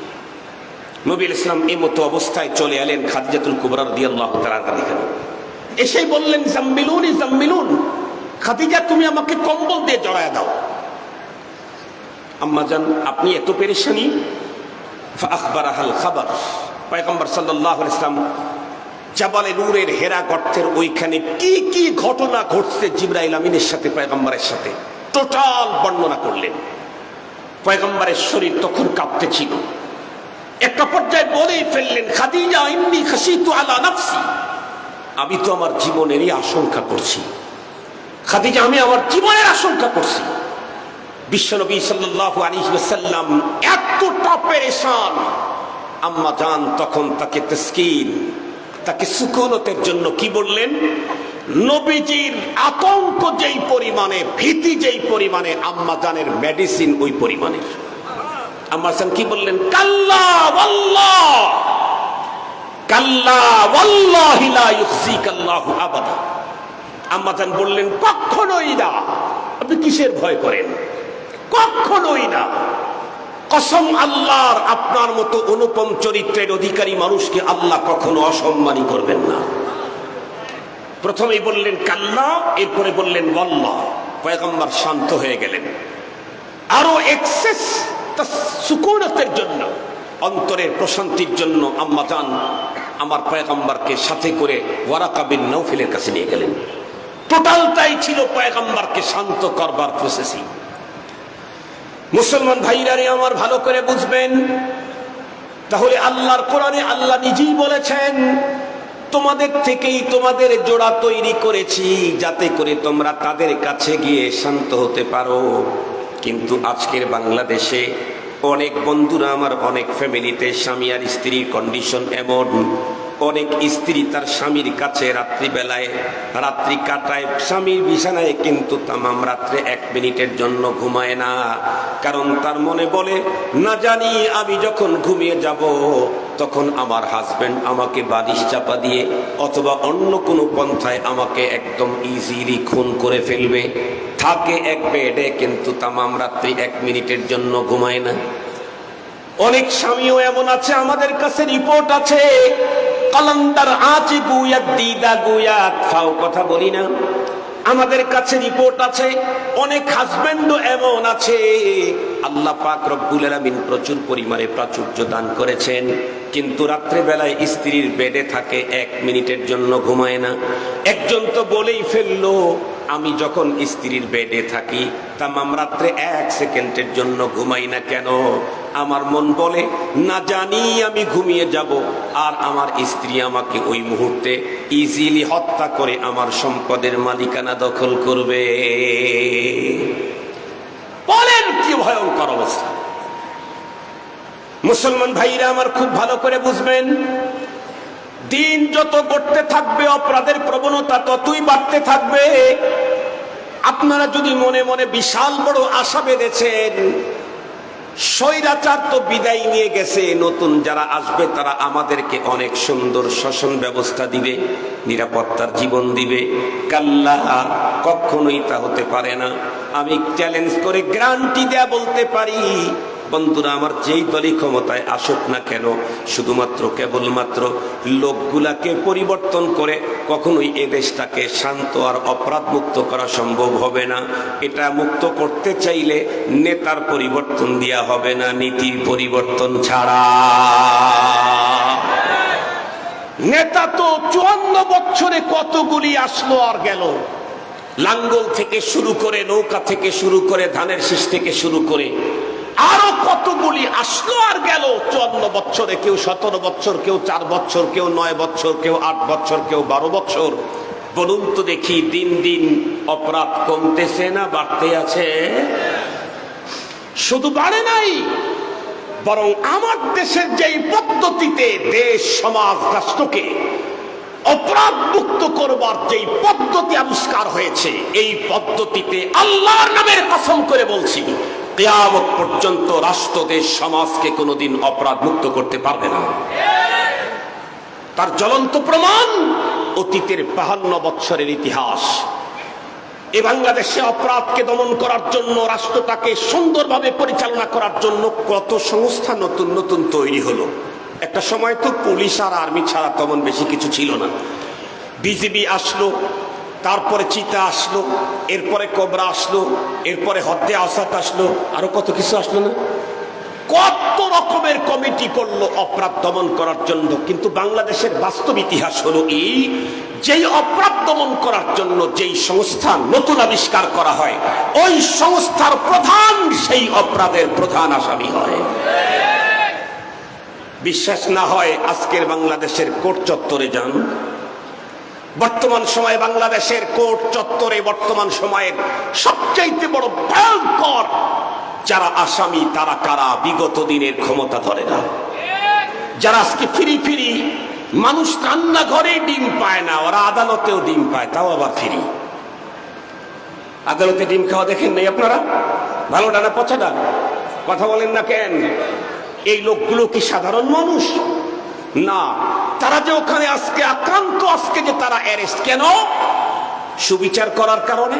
নবী ইসলাম এই মতো অবস্থায় চলে এলেন খাদিজাতুল কুবরা রাদিয়াল্লাহু তাআলা আনহা। এসেই বললেন, জাম্মিলুনি জাম্মিলুন, খাদিজা তুমি আমাকে কম্বল দিয়ে জড়ায় দাও। আম্মা জান আপনি এত পেরেশানি? ফাআখবারাহাল খাবার। পয়গম্বর সাল্লাল্লাহু আলাইহি ওয়াসাল্লাম জাবালে নূরের হেরা গর্তের ওইখানে কি কি ঘটনা ঘটছে জিবরাইল আমিনের সাথে, পয়গম্বরের সাথে টোটাল বর্ণনা করলেন। পয়গম্বরের শরীর তখন কাঁপতেছিল। একটা পর্যায়ে বলেই ফেললেন, খাদিজা ইন্নী খাশিতু আলা নাফসি, আমি তো আমার জীবনেরই আশঙ্কা করছি। খাদিজা আমি আমার জীবনের আশঙ্কা করছি। বিশ্বনবী সাল্লাল্লাহু আলাইহি ওয়াসাল্লাম এতটা পেরেশান, আম্মা জান তখন তাকে তাসকিন, তাকে সুকুনতের জন্য কি বললেন? নবীজির আতঙ্ক যেই পরিমাণে, ভীতি যেই পরিমাণে, আম্মা জানের মেডিসিন ওই পরিমাণের। আম্মা জান কি বললেন? কাল্লা ওয়াল্লাহ, কাল্লা ওয়াল্লাহি লা ইউখজিকাল্লাহু আবাদা। আম্মা জান বললেন কখনোই না। আপনি কিসের ভয় করেন? কখনোই না। কসম আল্লাহর, আপনার মতো অনুপম চরিত্রের অধিকারী মানুষকে আল্লাহ কখনো অসম্মানী করবেন না। প্রথমেই বললেন কাল্লা, এরপরে বললেন ওয়াল্লাহ। পয়গম্বর শান্ত হয়ে গেলেন। আরো এক্সেস সুকুনতের জন্য, অন্তরের প্রশান্তির জন্য আম্মা জান আমার পয়গম্বরকে সাথে করে ওয়ারাকা বিন নওফলের কাছে নিয়ে গেলেন। টোটালটাই ছিল পয়গম্বরকে শান্ত করবার প্রসেসিং। মুসলমান ভাইরা আমার ভালো করে বুঝবেন, তাহলে আল্লাহর কোরআনে আল্লাহ নিজেই বলেছেন, তোমাদের থেকেই তোমাদের জোড়া তৈরি করেছি যাতে করে তোমরা তাদের কাছে গিয়ে শান্ত হতে পারো। কিন্তু আজকের বাংলাদেশে অনেক বন্ধুরা আমার, অনেক ফ্যামিলিতে স্বামী আর স্ত্রীর কন্ডিশন এমন, অনেক স্ত্রী তার স্বামীর কাছে রাত্রিবেলায় রাত্রি কাটায় স্বামীর বিছানায়, কিন্তু তামাম রাত্রে 1 মিনিটের জন্য ঘুমায় না। কারণ তার মনে বলে, না জানি আমি যখন ঘুমিয়ে যাব তখন আমার হাজবেন্ড আমাকে বালিশ চাপা দিয়ে অথবা অন্য কোনো পন্থায় আমাকে একদম ইজিলি খুন করে ফেলবে। থাকে এক বেডে, কিন্তু তামাম রাত্রি 1 মিনিটের জন্য ঘুমায় না। অনেক স্বামীও এমন আছে, আমাদের কাছে রিপোর্ট আছে, কলন্দার আঁচি গুয়াত দিদা গুয়াত ফাও, কথা বলি না, আমাদের কাছে রিপোর্ট আছে। অনেক হাজবেন্ডও এমন আছে, আল্লাহ পাক রব্বুল আলামিন প্রচুর পরিমাণে প্রাচুর্য দান করেছেন, কিন্তু রাত্রে বেলায় স্ত্রীর বেডে থাকে 1 মিনিটের জন্য ঘুমায় না। একজন তো বলেই ফেললো, আমি যখন স্ত্রীর বেডে থাকি তামাম রাত্রে 1 সেকেন্ডের জন্য ঘুমাই না কেন? আমার মন বলে, না জানি আমি ঘুমিয়ে যাব আর আমার স্ত্রী আমাকে ওই মুহূর্তে ইজিলি হত্যা করে আমার সম্পদের মালিকানা দখল করবে। বলেন কি ভয়ঙ্কর অবস্থা! মুসলমান ভাইরা আমার খুব ভালো করে বুঝবেন, দিন যত গড়তে থাকবে অপরাধের প্রবণতা ততই বাড়তে থাকবে। আপনারা যদি মনে মনে বিশাল বড় আশা বেঁধেছেন, স্বৈরাচার তো বিদায় নিয়ে গেছে, নতুন যারা আসবে তারা আমাদেরকে অনেক সুন্দর শাসন ব্যবস্থা দিবে, নিরাপত্তার জীবন দিবে, কাল্লা, কখনোই তা হতে পারে না। আমি চ্যালেঞ্জ করে গ্যারান্টি দেয়া বলতে পারি, বন্ধুরা আমার, যেই দলই ক্ষমতায় আসুক না কেন, শুধুমাত্র কেবলমাত্র লোকগুলাকে পরিবর্তন করে কখনোই এ দেশটাকে শান্ত আর অপরাধ মুক্ত করা সম্ভব হবে না। এটা মুক্ত করতে চাইলে নেতার পরিবর্তন দেয়া হবে না, নীতির পরিবর্তন ছাড়া। নেতা তো 54 বছরে কতগুলি আসলো আর গেল, লাঙ্গল থেকে শুরু করে, নৌকা থেকে শুরু করে, ধানের শীষ থেকে শুরু করে আরো কতগুলি আসলো আর গেল 54 বছরে। কেউ 17 বছর, কেউ 4 বছর, কেউ 9 বছর, কেউ 8 বছর, কেউ 12 বছর। বলুন তো দেখি, দিন দিন অপরাধ কমতেছে না বাড়তে আছে? শুধু বাড়ে নাই, বরং আমার দেশের যেই পদ্ধতিতে দেশ, সমাজ, রাষ্ট্রকে অপরাধ মুক্ত করবার যেই পদ্ধতি আবিষ্কার হয়েছে, এই পদ্ধতিতে আল্লাহর নামের কসম করে বলছি, কিয়ামত পর্যন্ত রাষ্ট্র, দেশ, সমাজকে কোনোদিন অপরাধ মুক্ত করতে পারবে না। তার জ্বলন্ত প্রমাণ অতীতের 52 বছরের ইতিহাস। এই বাংলাদেশে অপরাধকে দমন করার জন্য, রাষ্ট্রটাকে সুন্দরভাবে পরিচালনা করার জন্য কত সংস্থা নতুন নতুন তৈরি হলো। একটা সময় তো পুলিশ আর আর্মি ছাড়া তেমন বেশি কিছু ছিল না। বিজিবি আসলো, তারপরে চিতা আসলো, এরপরে কোবরা আসলো, এরপরে হদ্দে আসাদ আসলো, আরো কত কিছু আসলো না? কত রকমের কমিটি করলো অপরাধ দমন করার জন্য। কিন্তু বাংলাদেশের বাস্তব ইতিহাস হলো এই, যেই অপরাধ দমন করার জন্য যেই সংস্থা নতুন আবিষ্কার করা হয়, ওই সংস্থার প্রধান সেই অপরাধের প্রধান আসামি হয়। বিশ্বাস না হয় আজকের বাংলাদেশের কোর্ট চত্বরে যান। বর্তমান সময়ে বাংলাদেশের কোর্ট চত্বরে বর্তমান সময়ের সবচাইতে বড় ভয়ঙ্কর যারা আসামি, তারা কারা? বিগত দিনের ক্ষমতাধরেরা। যারা আজকে ফিরি ফিরি, মানুষ রান্নাঘরে ডিম পায় না, ওরা আদালতেও ডিম পায়, তাও আবার ফিরি। আদালতে ডিম খাওয়া দেখেন নাই আপনারা? ভালো ডানা পচা ডান, কথা বলেন না কেন? এই লোকগুলো কি সাধারণ মানুষ না? তারা যে ওখানে আজকে আক্রান্ত, আজকে যে তারা অ্যারেস্ট, কেন? সুবিচার করার কারণে।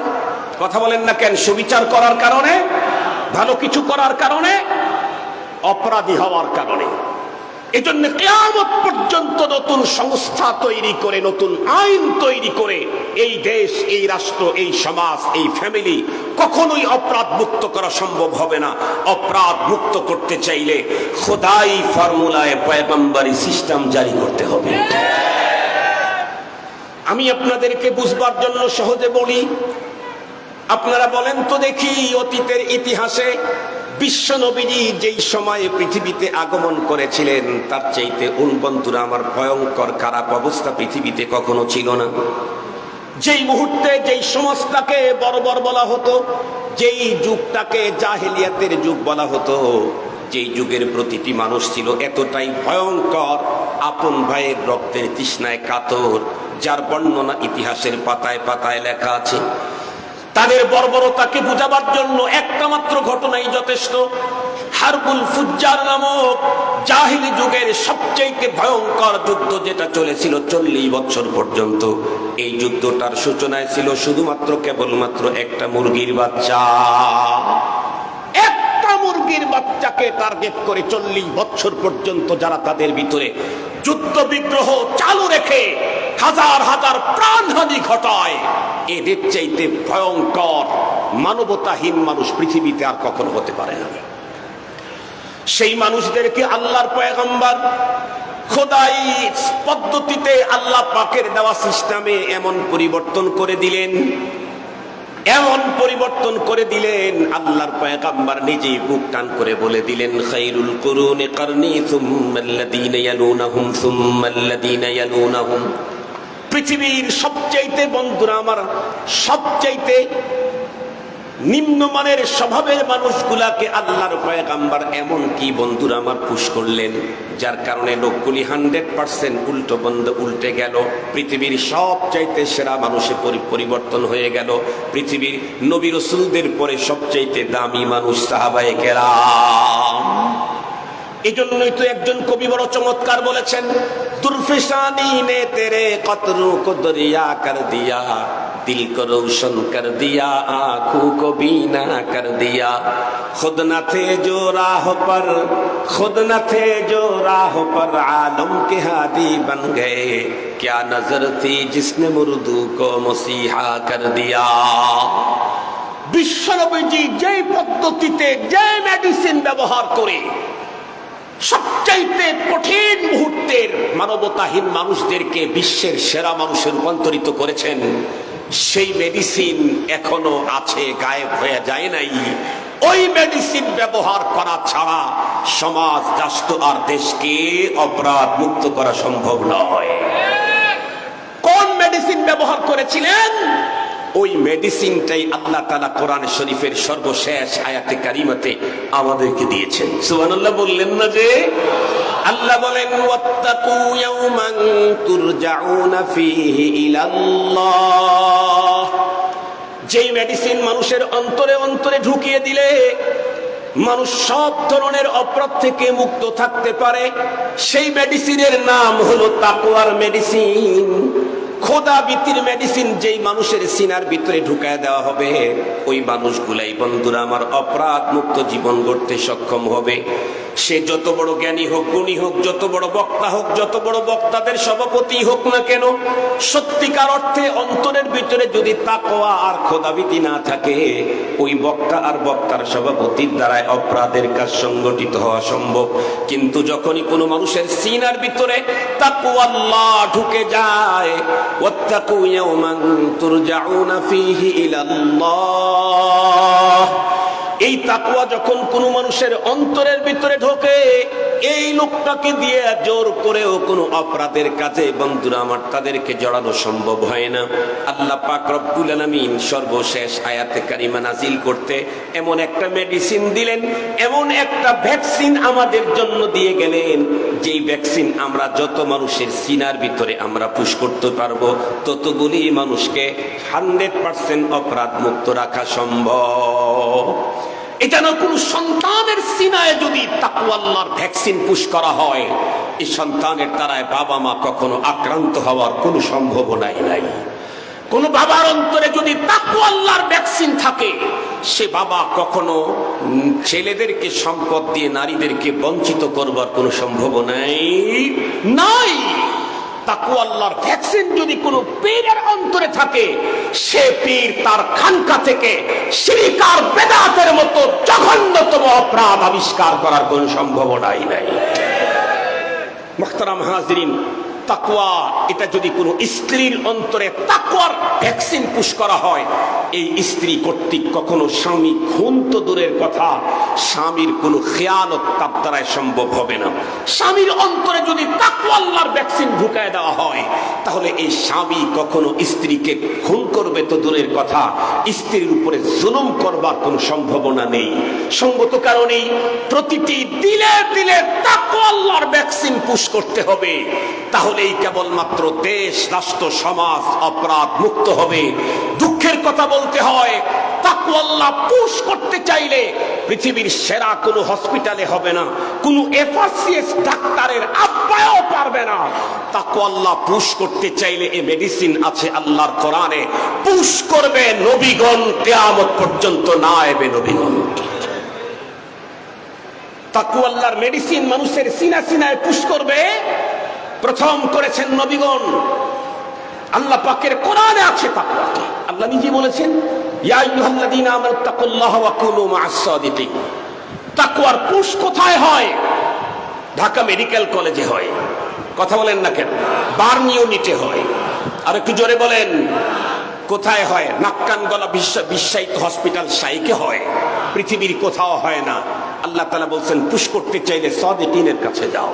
কথা বলেন না কেন? সুবিচার করার কারণে, ভালো কিছু করার কারণে, অপরাধী হওয়ার কারণে। এজন্য কিয়ামত পর্যন্ত নতুন সংস্থা তৈরি করে, নতুন আইন তৈরি করে এই দেশ, এই রাষ্ট্র, এই সমাজ, এই ফ্যামিলি কখনোই অপরাধ মুক্ত করা সম্ভব হবে না। অপরাধ মুক্ত করতে চাইলে খোদাই ফর্মুলায় পয়গম্বরি সিস্টেম জারি করতে হবে। আমি আপনাদেরকে বুঝবার জন্য সহজে বলি, আপনারা বলেন তো দেখি, অতীতের ইতিহাসে বিশ্ব নবীজি যেই সময়ে পৃথিবীতে আগমন করেছিলেন তার চাইতে বন্ধুরা আমার ভয়ঙ্কর খারাপ অবস্থা পৃথিবীতে কখনো ছিল না। যেই মুহূর্তে যেই সমাজটাকে বর্বর বলা হতো, যেই যুগটাকে জাহেলিয়াতের যুগ বলা হতো, যেই যুগের প্রতিটি মানুষ ছিল এতটাই ভয়ঙ্কর, আপন ভাইয়ের রক্তের তৃষ্ণায় কাতর, যার বর্ণনা ইতিহাসের পাতায় পাতায় লেখা আছে। তাদের বর্বরতাকে বোঝাবার জন্য একটা মাত্র ঘটনাই যথেষ্ট। হারবুল ফুজ্জার নামক জাহিলি যুগের সবচেয়ে ভয়ঙ্কর যুদ্ধ যেটা চলেছিল 40 বছর পর্যন্ত, এই যুদ্ধটার সূচনায় ছিল শুধুমাত্র কেবলমাত্র একটা মুরগির বাচ্চা। একটা মুরগির বাচ্চাকে টার্গেট করে 40 বছর পর্যন্ত যারা তাদের ভিতরে যুদ্ধ বিগ্রহ চালু রেখে হাজার হাজার প্রাণহানি ঘটায়, এদের চাইতে ভয়ঙ্কর মানবতাহীন মানুষ পৃথিবীতে আর কখনো হতে পারে না। সেই মানুষদেরকে আল্লাহর পয়গম্বর খোদাই পদ্ধতিতে আল্লাহ পাকের দেওয়া সিস্টেমে এমন পরিবর্তন করে দিলেন, এমন পরিবর্তন করে দিলেন, আল্লাহর পয়গম্বর নিজেই বুক টান করে বলে দিলেন, খায়রুল কুরুনি কারনি সুম্মাল্লাযীনা ইয়ালুনাহুম সুম্মাল্লাযীনা ইয়ালুনাহুম। পৃথিবীর সবচাইতে বন্ধুরা আমার, সবচাইতে নিম্নমানের স্বভাবের মানুষগুলাকে আল্লাহর পয়গম্বর এমন কি বন্ধুরা আমার পুশ করলেন, যার কারণে লোকগুলি 100% উল্টো বন্ধ উল্টে গেল। পৃথিবীর সবচাইতে সেরা মানুষে পরিবর্তন হয়ে গেল। পৃথিবীর নবী রাসূলদের পরে সবচাইতে দামি মানুষ সাহাবায়ে কেরাম। এই জন্যই তো একজন কবি বড় চমৎকার বলেছেন, দুরফিশানি নে তেরে কতরু কো দরিয়া কর দিয়া, दिल को रोशन कर दिया आंखों को बीना कर दिया, खुद न थे जो राह पर, खुद न थे जो राह पर आलम के हादी बन गए, क्या नजर थी जिसने मुर्दू को मसीहा कर दिया। বিশ্বনবীজি যেই পদ্ধতিতে যে মেডিসিন ব্যবহার করে সবচাইতে কঠিন মুহূর্তের মানবতাহীন মানুষদেরকে বিশ্বের সেরা মানুষে রূপান্তরিত করেছেন, সেই মেডিসিন এখনো আছে, গায়েব হয়ে যায় নাই। ওই মেডিসিন ব্যবহার করা ছাড়া সমাজ, রাষ্ট্র আর দেশকে অপরাধ মুক্ত করা সম্ভব নয়। কোন মেডিসিন ব্যবহার করেছিলেন? ওই মেডিসিনটাই আল্লাহ তাআলা কোরআন শরীফের সর্বশেষ আয়াতে কারিমাতে আমাদেরকে দিয়েছেন। সুবহানাল্লাহ বললেন না যে? আল্লাহ বলেন, ওয়াত্তাকু ইয়াওমান তুরজাউনা ফীহি ইলাল্লাহ। যেই মেডিসিন মানুষের অন্তরে অন্তরে ঢুকিয়ে দিলে মানুষ সব ধরনের অপরাধ থেকে মুক্ত থাকতে পারে, সেই মেডিসিনের নাম হলো তাকওয়ার মেডিসিন। খোদা ভীতির মেডিসিন যেই মানুষের সিনার ভিতরে ঢুকায় দেওয়া হবে, ওই মানুষগুলাই বন্ধুরা আমার অপরাধ মুক্ত জীবন গড়তে সক্ষম হবে। সে যত বড় জ্ঞানী হোক, গুণী হোক, যত বড় বক্তা হোক, যত বড় বক্তাদের সভাপতি হোক না কেন, সত্যিকার অর্থে অন্তরের ভিতরে যদি তাকওয়া আর খোদাভীতি না থাকে, ওই বক্তা আর বক্তার সভাপতির দ্বারাই অপরাধের কাজ সংগঠিত হওয়া সম্ভব। কিন্তু যখনই কোনো মানুষের সিনার ভিতরে তাকওয়াল্লাহ ঢুকে যায়, ওয়াত্তাকু ইয়াওমান তুরজাউনা ফীহি ইলাল্লাহ, এই তাকওয়া যখন কোন মানুষের অন্তরের ভিতরে ঢোকে, এই লোকটাকে দিয়ে জোর করেও কোনো অপরাধের কাজে বন্ধুরা আমার তাদেরকে জড়ানো সম্ভব হয় না। আল্লাহ পাক রব্বুল আলামিন সর্বশেষ আয়াতে কারিমা নাজিল করতে এমন একটা মেডিসিন দিলেন, এমন একটা ভ্যাকসিন আমাদের জন্য দিয়ে গেলেন, যেই ভ্যাকসিন আমরা যত মানুষের সিনার ভিতরে আমরা পুশ করতে পারবো ততগুলি মানুষকে 100% অপরাধ মুক্ত রাখা সম্ভব। এটা না কোন সন্তানের সিনায় যদি তাকওয়া আল্লাহর ভ্যাকসিন পুশ করা হয়, এই সন্তানের দ্বারায় বাবা মা কখনো আক্রান্ত হওয়ার কোনো সম্ভাবনাই নাই। কোন বাবার অন্তরে যদি তাকওয়া আল্লাহর ভ্যাকসিন থাকে, সে বাবা কখনো ছেলেদেরকে সম্পদ দিয়ে নারীদেরকে বঞ্চিত করবার কোনো সম্ভাবনাই নাই। তাকওয়া আল্লাহর ভ্যাকসিন যদি কোনো পীরের অন্তরে থাকে, সে পীর তার খানকা থেকে শিরক আর বেদাতের মতো জঘন্যতম অপরাধ আবিষ্কার করার কোনো সম্ভাবনাই নাই। মুহতারাম হাজিরিন, তাকওয়া এটা যদি কোনো স্ত্রীর অন্তরে তাকওয়ার ভ্যাকসিন পুশ করা হয়, এই স্ত্রী কর্তৃক কখনো স্বামী খুন তো দূরের কথা, স্বামীর কোনো খেয়ানত তার দ্বারাই সম্ভব হবে না। স্বামীর অন্তরে যদি তাকওয়া আল্লাহর ভ্যাকসিন ঢুকায় দেওয়া হয়, তাহলে এই স্বামী কখনো স্ত্রীকে খুন করবে তো দূরের কথা, স্ত্রীর উপরে জুলুম করবার কোনো সম্ভাবনা নেই। সঙ্গত কারণেই প্রতিটি দিলে দিলে তাকওয়া আল্লাহর ভ্যাকসিন পুশ করতে হবে, তাহলেই কেবলমাত্র দেশ, রাষ্ট্র, সমাজ অপরাধ মুক্ত হবে। দুঃখের কথা বলতে হয়, তাকওয়া আল্লাহ পুশ করতে চাইলে পৃথিবীর সেরা কোনো হসপিটালে হবে না, কোনো এফআরসিএস ডাক্তারের আব্বায়ও পারবে না। তাকওয়া আল্লাহ পুশ করতে চাইলে এই মেডিসিন আছে আল্লাহর কোরআনে, পুশ করবে নবীগণ, কিয়ামত পর্যন্ত না এবে নবীগণ। তাকওয়া আল্লাহর মেডিসিন মানুষের সিনা সিনায় পুশ করবে, প্রথম করেছেন নবীগণ। আল্লাহ পাকের কোরআনে আছে তাকওয়া। আল্লাহ নিজে বলেছেন, ইয়া আইয়ুহাল্লাযীনা আমানুত্তাকুল্লাহা ওয়া কুনু মা'আস সাদিকিন। তাকওয়ার পুশ কোথায় হয়? ঢাকা মেডিকেল কলেজে হয়। কথা বলেন না কেন? বার্ন ইউনিটে হয়। আর একটু জোরে বলেন, কোথায় হয়? নাক কান গলা বিশ্বায়িত হসপিটাল শাইকে হয়, পৃথিবীর কোথাও হয় না। আল্লাহ তাআলা বলছেন, পুশ করতে চাইলে সাদিকিনের কাছে যাও।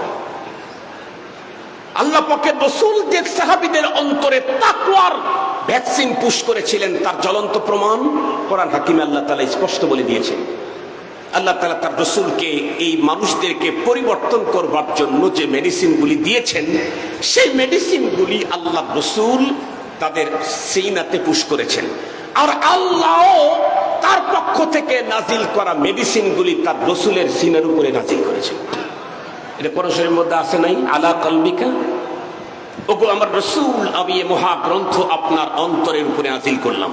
আল্লাহ পাকের রাসূল যে সাহাবীদের অন্তরে তাকওয়ার ভ্যাকসিন পুশ করেছিলেন, তার জ্বলন্ত প্রমাণ কোরআন হাকিমে আল্লাহ তাআলা স্পষ্ট বলে দিয়েছেন। আল্লাহ তাআলা তার রাসূলকে এই মানুষদেরকে পরিবর্তন করবার জন্য যে মেডিসিনগুলি দিয়েছেন, সেই মেডিসিনগুলি আল্লাহ রাসূল তাদের সিনাতে পুশ করেছেন। আর আল্লাহ তার পক্ষ থেকে নাজিল করা মেডিসিনগুলি তার রাসূলের সিনার উপরে নাজিল করেছেন। এটা পরশের মধ্যে আছে নাই? আলা কলবিকা, ওগো আমার রাসূল, আমি এই মহাগ্রন্থ আপনার অন্তরের উপরে নাজিল করলাম।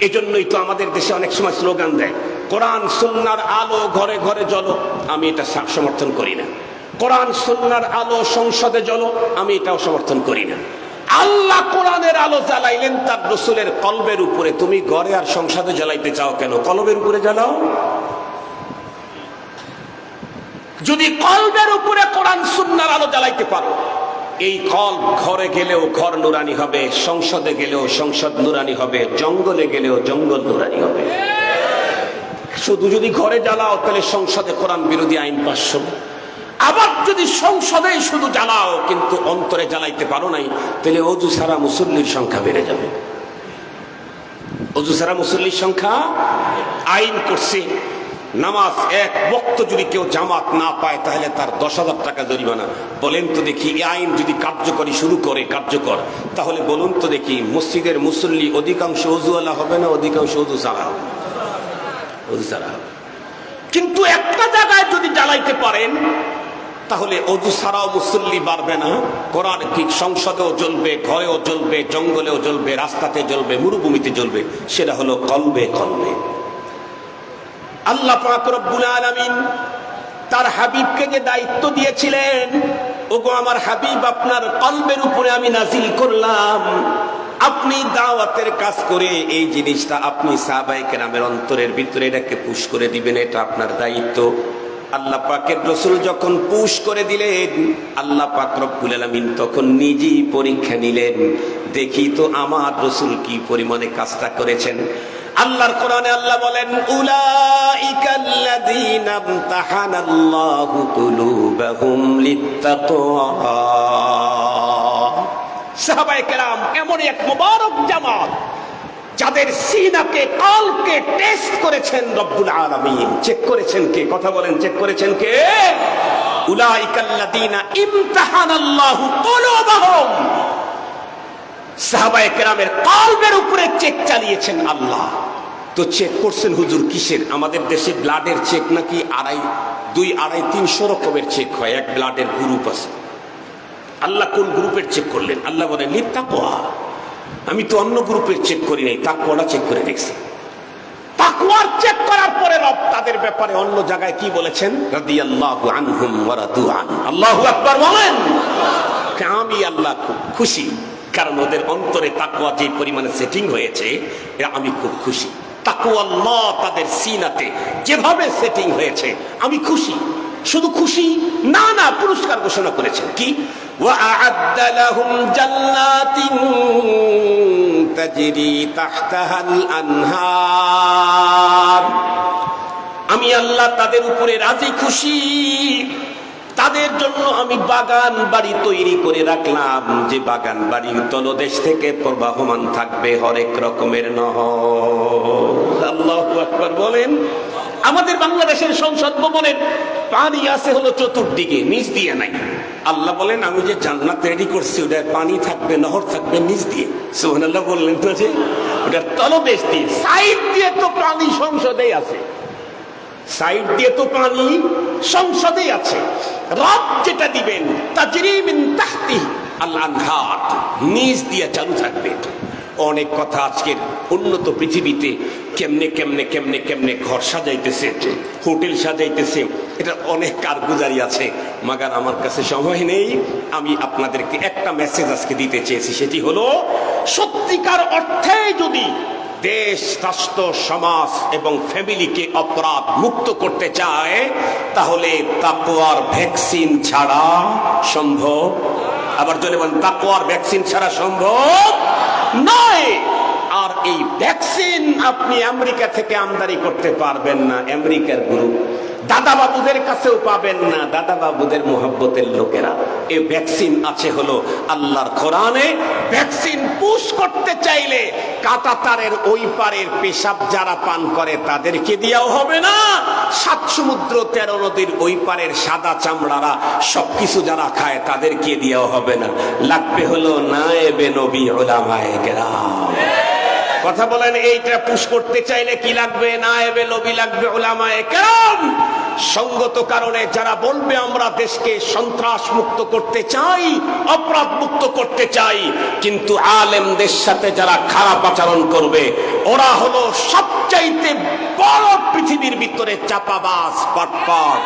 এজন্যই তো আমাদের দেশে অনেক সময় স্লোগান দেয়, কোরআন সুন্নাহর আলো ঘরে ঘরে জ্বলো। আমি এটা সমর্থন করি না। কোরআন সুন্নাহর আলো সংসদে জ্বলো, আমি এটাও সমর্থন করি না। আল্লাহ কোরআনের আলো জ্বালাইলেন তার রাসূলের কলবের উপরে, তুমি ঘরে আর সংসদে জ্বালাইতে চাও কেন? কলবের উপরে জ্বালাও। যদি কলবের উপরে কোরআন সুন্নাহর আলো জ্বালাইতে পারো, এই কলব ঘরে গেলেও ঘর নুরানি হবে, সংসদে গেলেও সংসদ নুরানি হবে, জঙ্গলে গেলেও জঙ্গল নুরানি হবে। শুধু যদি ঘরে জ্বালাও, তাহলে সংসদে কোরআন বিরোধী আইন পাস হবে। আবার যদি সংসদে শুধু জ্বালাও কিন্তু অন্তরে জ্বালাইতে পারো নাই, তাহলে অজু ছাড়া মুসল্লির সংখ্যা বেড়ে যাবে। অজু ছাড়া মুসল্লির সংখ্যা আইন করছে, নামাজ এক ওয়াক্ত যদি কেউ জামাত না পায়, তাহলে তার 10,000 টাকা জরিমানা। বলেন তো দেখি, এই আইন যদি কার্যকরী শুরু করে কার্যকর, তাহলে বলুন তো দেখি, মসজিদের মুসল্লি অধিকাংশ অজুওয়ালা হবে না অধিকাংশ অজু ছাড়া হবে? অজু ছাড়া হবে। কিন্তু একটা জায়গায় যদি জ্বালাইতে পারেন, তাহলে অজু ছাড়াও মুসল্লি বাড়বে না, কোরআন ঠিক সংসদেও জ্বলবে, ঘরেও জ্বলবে, জঙ্গলেও জ্বলবে, রাস্তাতে জ্বলবে, মরুভূমিতে জ্বলবে। সেটা হলো কলবে কলবে। আল্লাহ পাক রব্বুল আলামিন তার হাবিবকে যে দায়িত্ব দিয়েছিলেন, ওগো আমার হাবিব, আপনার কলবের উপরে আমি নাজিল করলাম, আপনি দাওয়াতের কাজ করে এই জিনিসটা আপনি সাহাবায়ে কেরামের অন্তরের ভিতরে এটাকে পুশ করে দিবেন, এটা আপনার দায়িত্ব। আল্লাহ পাকের রাসূল যখন পুশ করে দিলেন, আল্লাহ পাক রব্বুল আলামিন তখন নিজেই পরীক্ষা নিলেন, দেখি তো আমার রাসূল কি পরিমাণে কাজটা করেছেন। আল্লাহর কোরআনে আল্লাহ বলেন উলাইকাল্লাযীনা ইমতাহানাল্লাহু কুলুবাহুম লিত্তাকওয়া। সাহাবায়ে কেরাম এমন এক মুবারক জামাত যাদের সিনাকে কালকে টেস্ট করেছেন রব্বুল আলামিন। চেক করেছেন কে? কথা বলেন, চেক করেছেন কে? উলাইকাল্লাযীনা ইমতাহানাল্লাহু কুলুবাহুম। সাহাবায়ে কেরামের কলবের উপরে চেক চালিয়েছেন আল্লাহ। তো চেক করছেন হুজুর কিসের? আমাদের দেশে ব্লাডের চেক নাকি 2-2.5-300 রকমের চেক হয়। এক ব্লাডের গ্রুপ আছে। আল্লাহ কোন গ্রুপের চেক করলেন? আল্লাহ বলেন লিত্তাকওয়া। আমি তো অন্য গ্রুপের চেক করি নাই, তাকওয়াটা চেক করে দেখছি। তাকওয়ার চেক করার পরে রব তাদের ব্যাপারে অন্য জায়গায় কি বলেছেন? রাদিয়াল্লাহু আনহুম ওয়া রাদু আন। আল্লাহু আকবার বলেন। আমি আল্লাহ খুব খুশি, কারণ ওদের অন্তরে তাকওয়া যে পরিমাণে সেটিং হয়েছে, আমি খুব খুশি। তাকওয়াল্লাহ তাদের সিনাতে যেভাবে সেটিং হয়েছে আমি খুশি। শুধু খুশি না, না, পুরস্কার ঘোষণা করেছেন কি? وَأَعَدَّ لَهُمْ جَنَّاتٍ تَجْرِي تَحْتَهَا الْأَنْهَارُ। আমি আল্লাহ তাদের উপরে রাজি খুশি। তাদের জন্য আমি বাগান বাড়ি তৈরি করে রাখলাম, যে বাগান বাড়ির তলদেশ থেকে প্রবাহমান থাকবে হরেক রকমের নহর। আল্লাহু আকবার বলেন। আমাদের বাংলাদেশের সংসদ ভবনের পানি আছে হলো চতুর্দিকে, নিচ দিয়ে নাই। আল্লাহ বলেন আমি যে জান্নাত রেডি করছি ওটার পানি থাকবে, নহর থাকবে নিচ দিয়ে। সুবহানাল্লাহ বললেন তো, যে ওটার তলদেশ দিয়ে। সাইড দিয়ে তো পানি সংসদেই আছে, সাইড দিয়ে তো পানি সংসদেই আছে। রব যেটা দিবেন তাজরি মিন তাহতিহি আল আনহার, নিচ দিয়ে চালু থাকবে। অনেক কথা আজকের উন্নত পৃথিবীতে কেমনে কেমনে কেমনে কেমনে ঘর সাজাইতেছে, হোটেল সাজাইতেছে, এটা অনেক কারগুজারি আছে। মাগার আমার কাছে সময় নেই। আমি আপনাদেরকে একটা মেসেজ আজকে দিতে চেয়েছি, সেটি হলো সত্যিকার অর্থে যদি দেশ, রাষ্ট্র, সমাজ এবং ফ্যামিলিকে অপরাধ মুক্ত করতে চায়, তাহলে তাকওয়ার ভ্যাকসিন ছাড়া সম্ভব। আবার জোরে বলেন, তাকওয়ার ভ্যাকসিন ছাড়া সম্ভব নয়। আর এই ভ্যাকসিন আপনি আমেরিকা থেকে আমদানি করতে পারবেন না, আমেরিকার গ্রুপ। দাদা বাবুদের কাছেও পাবেন না, দাদা বাবুদের মোহাব্বতের লোকেরা। এই ভ্যাকসিন আছে হলো আল্লাহর কোরআনে। ভ্যাকসিন পুশ করতে চাইলে কাঁটা তারের ওই পারের পেশাব যারা পান করে তাদেরকে দিয়াও হবে না, 7 সমুদ্র 13 নদীর ওই পারের সাদা চামড়ারা সবকিছু যারা খায় তাদেরকে দিয়াও হবে না। লাগবে হলো নায়েবে নবী উলামায়ে কেরাম। কথা বলেন, এইটা পুশ করতে চাইলে কি লাগবে? নায়েবে নবী লাগবে, উলামায়ে কেরাম। সঙ্গত কারণে যারা বলবে আমরা দেশকে সন্ত্রাস মুক্ত করতে চাই, অপরাধ মুক্ত করতে চাই, কিন্তু আলেমদের সাথে যারা খারাপ আচরণ করবে ওরা হলো সবচাইতে বড় পৃথিবীর ভিতরে চাপাবাজ, বাটপার।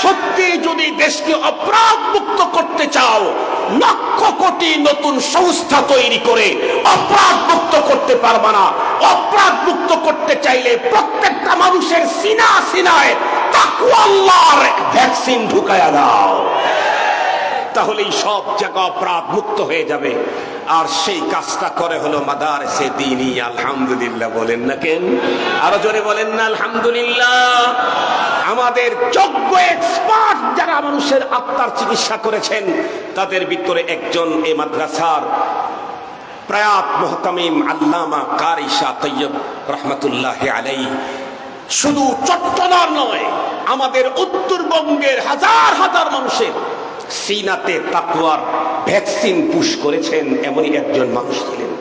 সত্যি যদি দেশকে অপরাধ মুক্ত করতে চাও, লক্ষ কোটি নতুন সংস্থা তৈরি করে অপরাধ মুক্ত করতে পারবা না। অপরাধ মুক্ত করতে চাইলে প্রত্যেকটা মানুষের সিনা সিনায় তাকওয়ার ভ্যাকসিন ঢুকায়া দাও, তাহলেই সব জায়গা অপরাধ মুক্ত হয়ে যাবে। আর সেই কাজটা করে হলো মাদারসে দ্বীনী। আলহামদুলিল্লাহ বলেন না কেন? আরো জোরে বলেন না আলহামদুলিল্লাহ। আমাদের যোগ্য এক্সপার্ট যারা মানুষের আত্মার চিকিৎসা করেছেন, তাদের ভিতরে একজন এই মাদ্রাসার প্রয়াত মুহতামিম আল্লামা কারি শাহ তৈয়ব রহমতুল্লাহ আলাইহি। শুধু চট্টগ্রাম নয়, আমাদের উত্তরবঙ্গের হাজার হাজার মানুষের সিনাতে তাকওয়ার ভ্যাকসিন পুশ করেছেন, এমনই একজন মানুষ ছিলেন।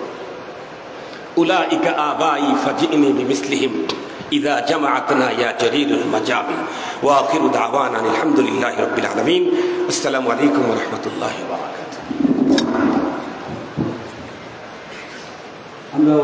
উলাইকা আবাই ফাজিনি বিমিসলিহিম ইযা জামাআতনা ইয়া জারীরুল মাজাবি। ওয়া আখিরু দাওয়ানা আলহামদুলিল্লাহি রাব্বিল আলামিন। আসসালামু আলাইকুম ওয়া রাহমাতুল্লাহি ওয়া বারাকাতুহু। আমরা